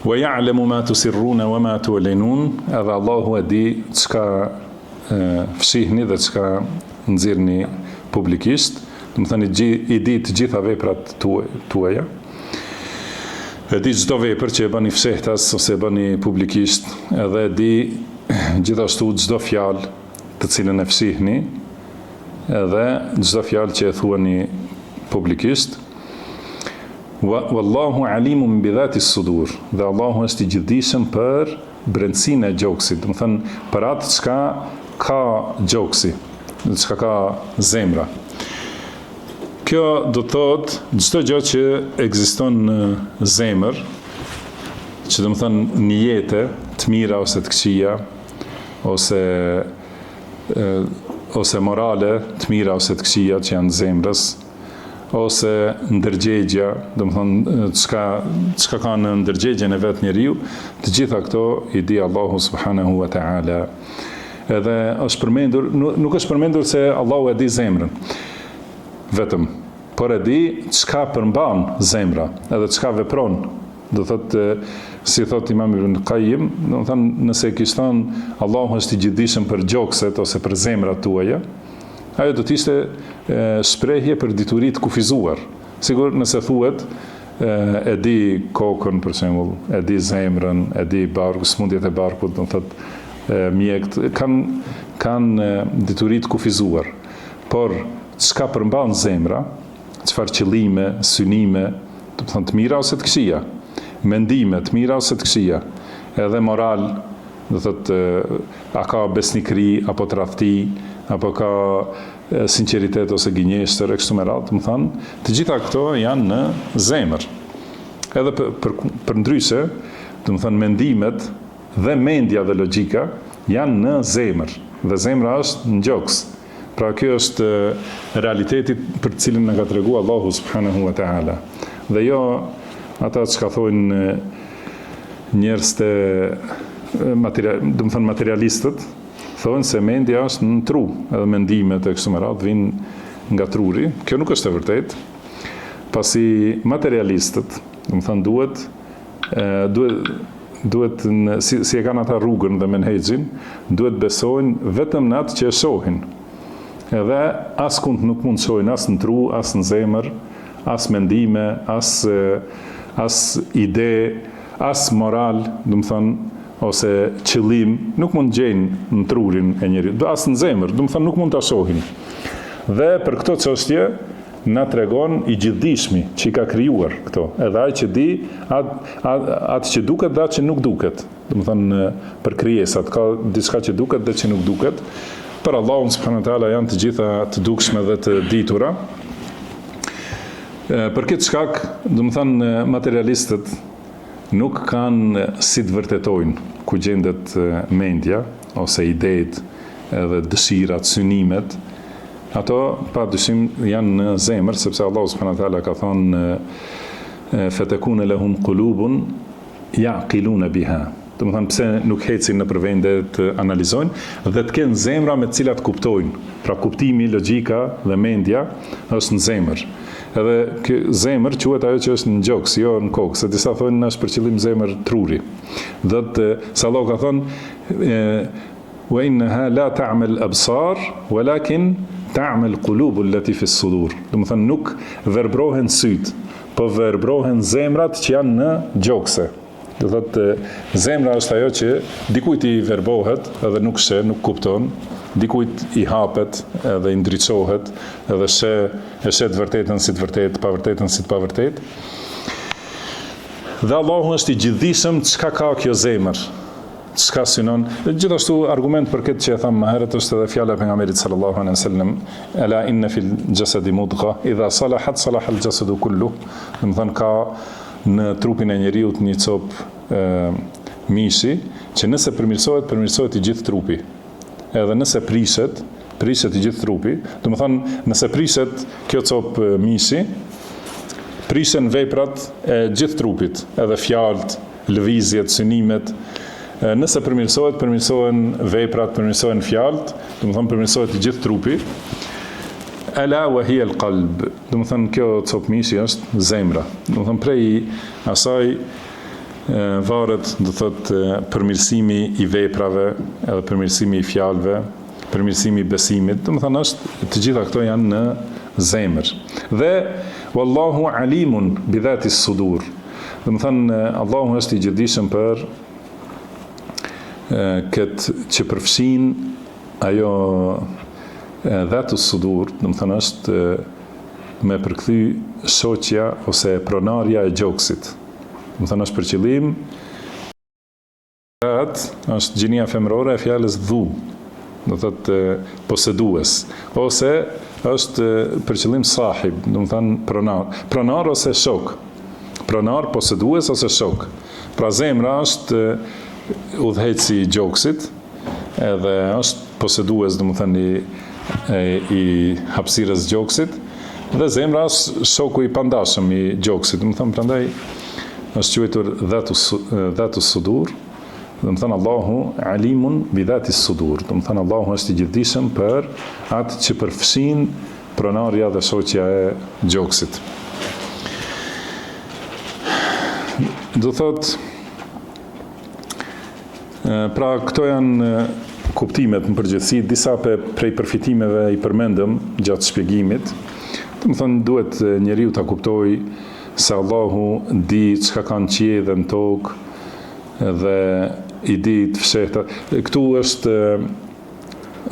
Wa ya'lamu ma tusirruna wa ma tu'linun. Edhe Allahu e di çka fshihni dhe çka nxirrni publikisht, do të thënë i di të gjitha veprat tuaja. E di çdo vepër që e bëni fshehtas ose e bëni publikisht, edhe e di gjithashtu çdo fjalë të cilën e fshihni, edhe çdo fjalë që e thuani publikisht. Wallahu alimun bi dhati s-sudur. Dhe Allahu është i gjithdijshëm për brendësinë e gjoksit, do të thënë për atë çka ka gjoksi, çka ka zemra. Kjo do të thotë çdo gjë që ekziston në zemër, që do të thonë niyete të mira ose të këqija, ose morale të mira ose të këqija që janë zemrës, ose ndërgjegja, do të thonë çka ka në ndërgjegjen e vet njeriu, të gjitha këto i di Allahu subhanahu wa taala. Edhe është përmendur, nuk është përmendur se Allahu e di zemrën vetëm, por e di çka përmban zemra, edhe çka vepron. Do thotë, si thot Imam Ibn Qayyim, do të thonë nëse kish thënë Allahu është i gjithdijshëm për gjokset ose për zemrat tuaja, ajo do të ishte shprehje për dituri të kufizuar. Sigur nëse thuhet e di kokën për shembull, e di zemrën, e di smundjet e barkut, do të thotë mjekët kanë dituri të kufizuar. Por çka përmban zemra, çfarë qëllime, synime, do të thonë të mira ose të këqija, mendime të mira ose të këqija, edhe moral, do thotë a ka besnikëri apo tradhti, apo ka sinqeritet ose gënjeshtër e kështu me radhë, do të thonë, të gjitha këto janë në zemër. Edhe për ndryshe, do të thonë mendimet dhe mendja dhe logjika janë në zemër, dhe zemra është në gjoks. Pra kjo është realiteti për të cilin na ka treguar Allahu subhanahu wa taala. Dhe jo ata që ka thonë njerëz të do të thonë materialistët, thonë se mendja është në tru, edhe mendimet e kështu me radhë vijnë nga truri. Kjo nuk është e vërtetë. Pasi materialistët, do të thonë duhet si e kanë ata rrugën dhe menhexhin, duhet besojnë vetëm në atë që e shohin. Edhe askund nuk mund të shohin as në tru, as në zemër, as mendime, as ide, as moral, do të thonë, ose qëllim, nuk mund të gjejnë në trurin e njeriut, as në zemër, do të thonë nuk mund ta shohin. Dhe për këto çështje na tregon i gjithdijshmi që i ka krijuar këto, edhe ai që di atë që duket dhe atë që nuk duket. Do të thonë për krijesat ka diçka që duket dhe që nuk duket. Për Allahun subhanahu wa taala janë të gjitha të dukshme dhe të ditura. Për këtë shkak, materialistët nuk kanë si të vërtetojnë ku gjendet mendja, ose idejt, edhe dëshirat, synimet. Ato, pa dyshim, janë në zemër, sepse Allahu subhanahu wa taala ka thonë fatakuna lahum qulubun yaqiluna biha. Do të thonë pse nuk ecin në vende të analizojnë dhe të kenë zemra me të cilat kuptojnë. Pra kuptimi, logjika dhe mendja është në zemër. Edhe kë zemër quhet ajo që është në gjoks, jo në kokë, se disa thonë është për qëllim zemër truri. Dhe se Allah ka thonë wa innaha la ta'mal absar walakin ta'mal qulubu allati fi as-sudur. Do të thonë nuk verbrohen syt, po verbrohen zemrat që janë në gjokse. Do thotë zemra është ajo që dikujt i verbohet edhe nuk sheh, nuk kupton, dikujt i hapet edhe i ndriçohet edhe e shet vërtetën si të vërtetë, pa vërtetën si të pa vërtetë. Dhe Allahu është i gjithdijshëm çka ka kjo zemër. Çka synon. Gjithashtu argument për këtë që e tham më herët është edhe fjala e pejgamberit sallallahu alaihi wasallam, ala inna fil jasadi mudgha idha salahat salaha al jasadu kullu. Do të thonë ka në trupin e njeriu një copë mishi që nëse përmirësohet i gjithë trupi. Edhe nëse prishet i gjithë trupi. Do të thonë nëse prishet kjo copë mishi, prishen veprat e gjithë trupit, edhe fjalët, lëvizjet, synimet. Nëse përmirësohen veprat, përmirësohen fjalët, do të thonë përmirësohet i gjithë trupi. Ala wa hiya al-qalb. Do të thonë kjo copë mishi është zemra. Do të thonë prej asaj varet, do thotë përmirësimi i veprave, edhe përmirësimi i fjalëve, përmirësimi i besimit. Do të thonë është të gjitha këto janë në zemër. Dhe wallahu alimun bi dhati as-sudur. Do të thonë Allahu është i gjithdijshëm për këtë që përfshin ajo dhatu sudur, do të thonë është me përkthy shoqja ose pronarja e gjoksit. Do të thonë është për qëllim është gjinia femërore e fjalës dhu, do të thotë posedues, ose është për qëllim sahib, do të thonë pronar ose shok. Pronar, posedues ose shok. Pra zemra është udhëheqësi i gjoksit, edhe është posedues, do të thënë i hapësirës gjoksit, dhe zemra është shoku i pandashëm i gjoksit. Do të thënë prandaj është quajtur dhatu sudur, do të thënë Allahu alimun bi dhati sudur. Do të thënë Allahu është i gjithdijshëm për atë që përfshin pronarja dhe shoqja e gjoksit. Do thotë pra këto janë kuptimet në përgjithësi, disa prej përfitimeve i përmendëm gjatë shpjegimit. Do të thonë duhet njeriu ta kuptojë se Allahu di çka kanë qiell dhe në tokë dhe i di të fshehta. Këtu është,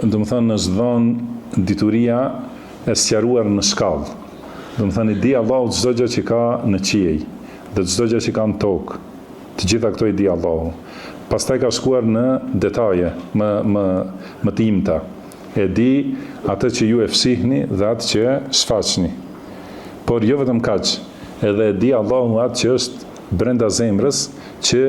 do të thonë, është dhënë dituria e sqaruar në shkallë. Do të thonë i di Allahu çdo gjë që ka në qiell dhe çdo gjë që ka në tokë. Të gjitha këto i di Allahu. Pastaj ka shkuar në detaje më të imta. E di atë që ju e fshihni dhe atë që shfaqni. Por jo vetëm kaq, edhe e di Allahu atë që është brenda zemrës, që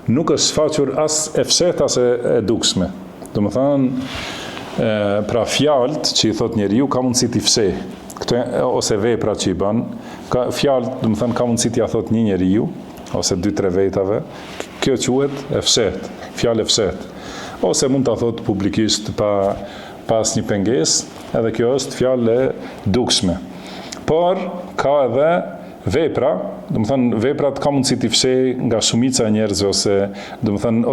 nuk është shfaqur as e fshehtë as e dukshme. Do të thonë pra fjalët që i thot njeriu ka mundësi t'i fsheh, ose veprat që i bën, fjalët, do të thonë ka mundësi t'i thot një njeriu ose 2-3 vetave. Kjo quhet e fshehtë, fjalë e fshehtë. Ose mund ta thot publikisht pas një pengesë, edhe kjo është fjalë e dukshme. Por ka edhe vepra, do të thonë veprat ka mundësi t'i fsheh nga shumica e njerëzve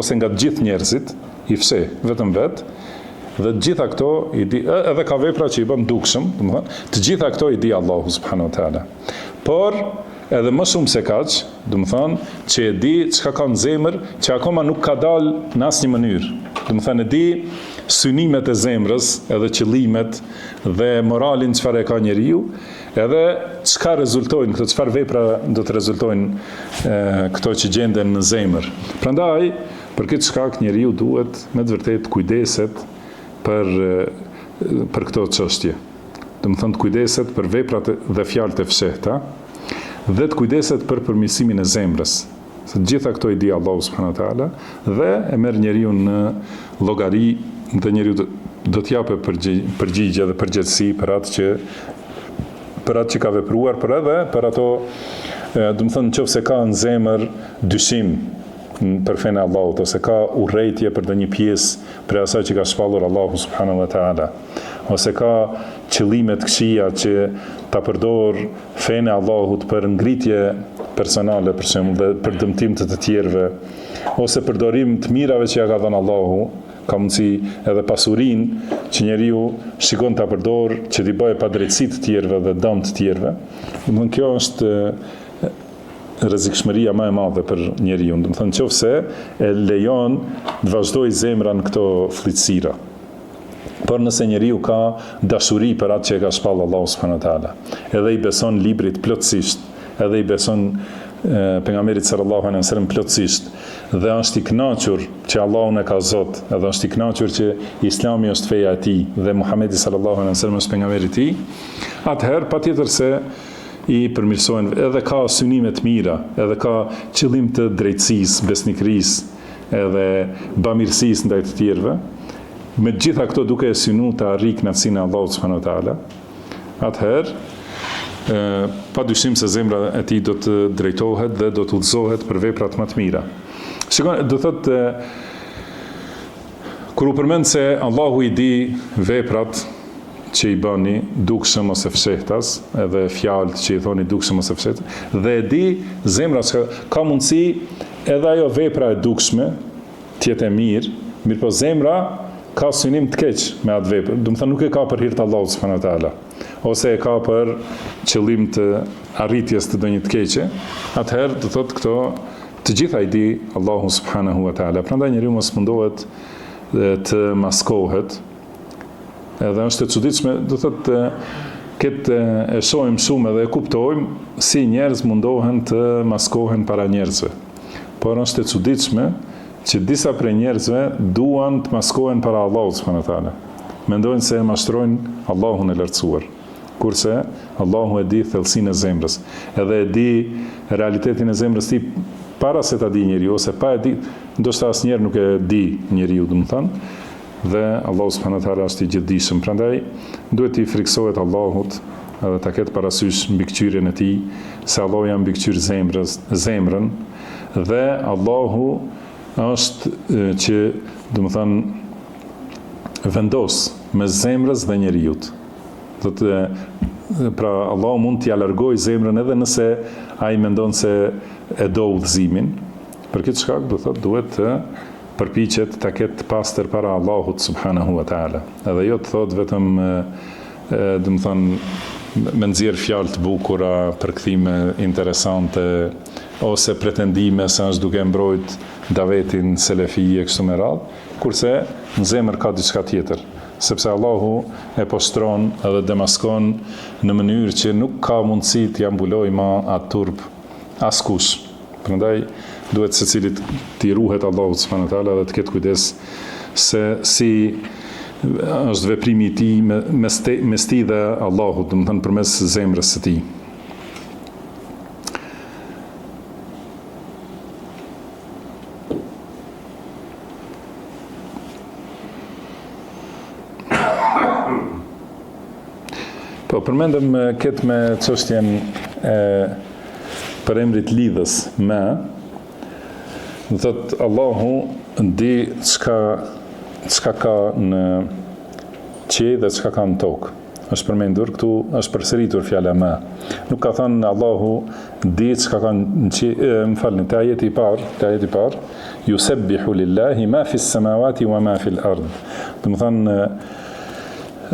ose nga të gjithë njerëzit, i fsheh vetëm vetë. Dhe të gjitha këto i di, edhe ka vepra që i bën dukshëm, do të thonë, të gjitha këto i di Allahu subhanahu wa taala. Por edhe më shumë se kaq, do të thonë, që e di çka ka në zemër, që akoma nuk ka dalë në asnjë mënyrë. Do të thonë e di synimet e zemrës, edhe qëllimet dhe moralin çfarë ka njeriu, edhe çka rezultojnë, këto çfarë vepra do të rezultojnë këto që gjenden në zemër. Prandaj, për këtë shkak njeriu duhet me të vërtetë kujdeset për këto çështje. Do të thonë kujdeset për veprat dhe fjalët e fshehta, dhe të kujdeset për përmirësimin e zemrës. Se gjitha këto i di Allahu subhanahu wa taala dhe e merr njeriu në llogari dhe njeriu do të japë përgjigje dhe përgjegjësi për atë që ka vepruar, por edhe për ato, do të thonë nëse ka në zemër dyshim për fenë e Allahut ose ka urrëtie për ndonjë pjesë për asaj që ka shpallur Allahu subhanahu wa taala, ose ka qëllime të këqija që ta përdor fenë e Allahut për ngritje personale, për shembull, dhe për dëmtim të tjerëve, ose përdorim të mirave që ja ka dhënë Allahu, ka mundësi edhe pasurinë që njeriu shikon ta përdor që t'i bëjë padrejtësi të tjerëve dhe dëm të tjerëve. Domethënë kjo është rrezikshmëria më e madhe për njeriu. Domethënë nëse e lejon të vazhdojë zemra në këto fllitësira. Por nëse njeriu ka dashuri për atë që e ka shpallë Allahu subhanahu wa taala, edhe i beson librit plotësisht, edhe i beson pejgamberit sallallahu alaihi wasallam plotësisht, dhe është i kënaqur që Allahu e ka Zot, edhe është i kënaqur që Islami është feja e tij dhe Muhamedi sallallahu alaihi wasallam është pejgamberi i tij, atëherë patjetër se i përmirësohen, edhe ka synime të mira, edhe ka qëllim të drejtësisë, besnikërisë, edhe bamirësisë ndaj të tjerëve. Me gjitha këto duke e synu të arrik kënaqësinë e Allahut subhanahu wa taala, atëherë padyshim se zemra e tij do të drejtohet dhe do të udhëzohet për veprat më të mira. Shikoni, do thotë kur u përmend se Allahu i di veprat që i bëni dukshëm ose fshehtas, edhe fjalët që i thoni dukshëm ose fshehtas, dhe e di zemra se ka mundësi edhe ajo vepra e dukshme të jetë e mirë po zemra ka synim të keq me atë vepër. Do të thonë nuk e ka për hir të Allahut subhanahu wa taala, ose e ka për qëllim të arritjes të ndonjë të keqe, atëherë do thotë këto të gjitha i di Allahu subhanahu wa taala. Prandaj njeriu mos mundohet të maskohet. Edhe është e çuditshme, do thotë këtë e shohim shumë dhe e kuptojmë si njerëz mundohen të maskohen para njerëzve. Por është e çuditshme që disa prej njerëzve duan të maskohen para Allahut subhanahu wa taala. Mendojnë se e mashtrojnë Allahun e lartësuar, kurse Allahu e di thellësinë e zemrës, edhe e di realitetin e zemrës tij para se ta di njeriu, ose pa e di, ndoshta asnjëherë nuk e di njeriu, domethënë, dhe Allahu subhanahu wa taala është i gjithdijshëm. Prandaj duhet të i friksohet Allahut edhe ta ketë parasysh mbikëqyrjen e tij, se Allahu ja mbikëqyr zemrën, dhe Allahu është që, domethënë, vendos mes zemrës dhe njeriut. Pra Allahu mund t'ia largojë zemrën edhe nëse ai mendon se e do udhëzimin. Për këtë shkak do thotë duhet të përpiqet ta ketë pastër para Allahut subhanahu wa taala. Edhe jo të thotë vetëm domethënë me nxjerr fjalë të bukura, përkthime interesante ose pretendime se është duke mbrojt davetin selefi e kështu me radhë, kurse në zemër ka diçka tjetër, sepse Allahu e postron edhe demaskon në mënyrë që nuk ka mundësi t'ia mbulojë më atë turp askush. Prandaj duhet secilit t'i ruhet Allahut subhanahu wa taala dhe të ketë kujdes se si është veprimi i tij mes tij dhe Allahut, domethënë përmes zemrës së tij. Po përmendëm këtë me çështjen për emrit lidhës me, do thotë Allahu di çka ka në qiell dhe çka ka në tokë. Është përmendur këtu, është përsëritur fjala me. Nuk ka thënë Allahu di çka ka në qiell, më falni, te ajeti i parë, yusabbihu lillahi ma fi s-samawati wa ma fi l-ard. Do të thonë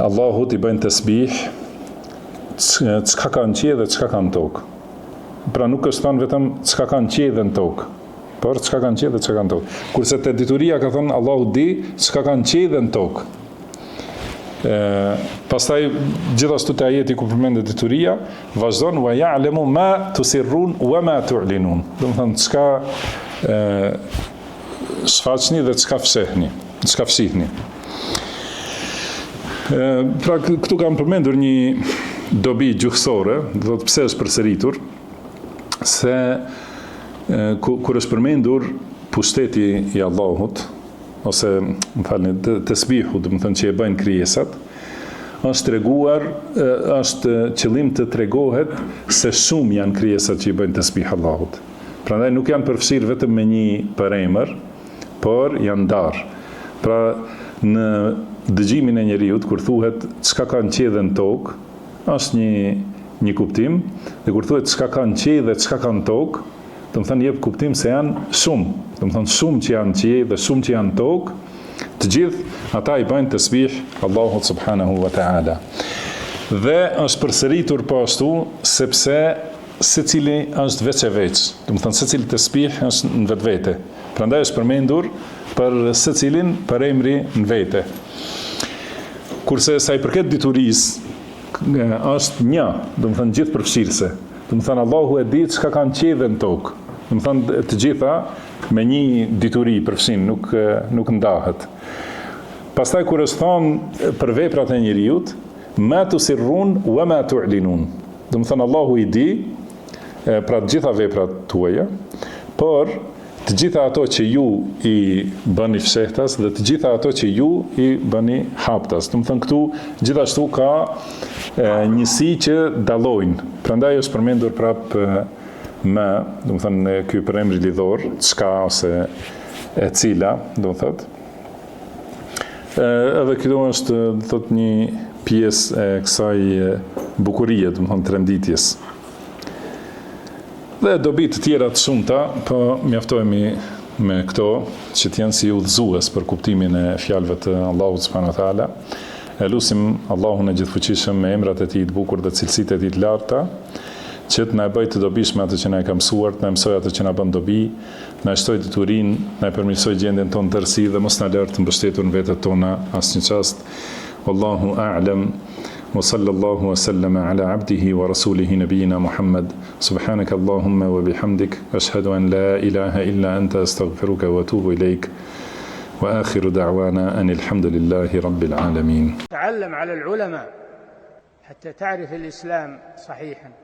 Allahu i bën tasbih çka ka në qiell dhe çka ka në tokë. Pra nuk është thënë vetëm çka ka në qiell dhe në tokë, por çka ka në qiell dhe çka ka në tokë. Kurse te dituria ka thënë Allahu di çka ka në qiell dhe në tokë. Pastaj gjithashtu te ajeti ku përmendet dituria, vazhdon wa ya'lamu ma tusirrun wa ma tu'linun. Do të thonë çka shfaqni dhe çka fshihni. Pra këtu kam përmendur një dobi gjuhësore, do të pse është përsëritur, se kur është përmendur pushteti i Allahut, ose më falni, tasbihu, do të thënë që e bëjnë krijesat, është treguar, është qëllim të tregohet se shumë janë krijesat që i bëjnë tasbih Allahut. Prandaj nuk janë përfshirë vetëm me një përemër, por janë ndarë. Pra në dëgjimin e njeriut, kur thuhet çka ka në qiell dhe në tokë, është një kuptim, dhe kur thuhet çka ka në qiell dhe çka ka në tokë, do të thënë jep kuptim se janë shumë, do të thënë shumë që janë në qiell dhe shumë që janë në tokë, të gjithë ata i bëjnë tasbih Allahut subhanahu wa ta'ala. Dhe është përsëritur po ashtu sepse secili është veç e veç, do të thënë secili tasbih është në vetvete. Prandaj është përmendur për secilin për emri në vete. Kurse sa i përket diturisë, është një, do të thënë gjithë përfshirëse. Do të thënë Allahu e di çka kanë qiell dhe në tokë. Do të thënë të gjitha me një dituri përfshin, nuk ndahet. Pastaj kur është thonë për veprat e njerëzit, ma tusirrun wa ma tu'linun. Do të thënë Allahu i di pra të gjitha veprat tuaja, por të gjitha ato që ju i bëni fshehtas dhe të gjitha ato që ju i bëni haptas. Do të thënë këtu gjithashtu ka njësi që dallojnë. Prandaj është përmendur prapë me, do të thënë ky përemër lidhor, çka ose e cila, do të thotë. Edhe këtu është, do të thotë, një pjesë e kësaj bukurie, do të thënë trembitjes. Dhe dobi të tjera të shumta, po mjaftohemi me këto që të janë si udhëzues për kuptimin e fjalëve të Allahut subhanahu wa taala. Lusim Allahun e gjithfuqishëm me emrat e tij të bukur dhe cilësitë e tij të larta, që të na bëjë të dobishme atë që na ka mësuar, të na mësojë atë që na bën dobi, na shtojë diturinë, na përmirësojë gjendjen tonë të tërësi dhe mos na lërë të mbështetur në vetët tona asnjë çast. Wallahu a'lam. وصلى الله وسلم على عبده ورسوله نبينا محمد سبحانك اللهم وبحمدك أشهد أن لا إله إلا أنت أستغفرك وأتوب إليك وآخر دعوانا أن الحمد لله رب العالمين. تعلم على العلماء حتى تعرف الإسلام صحيحا.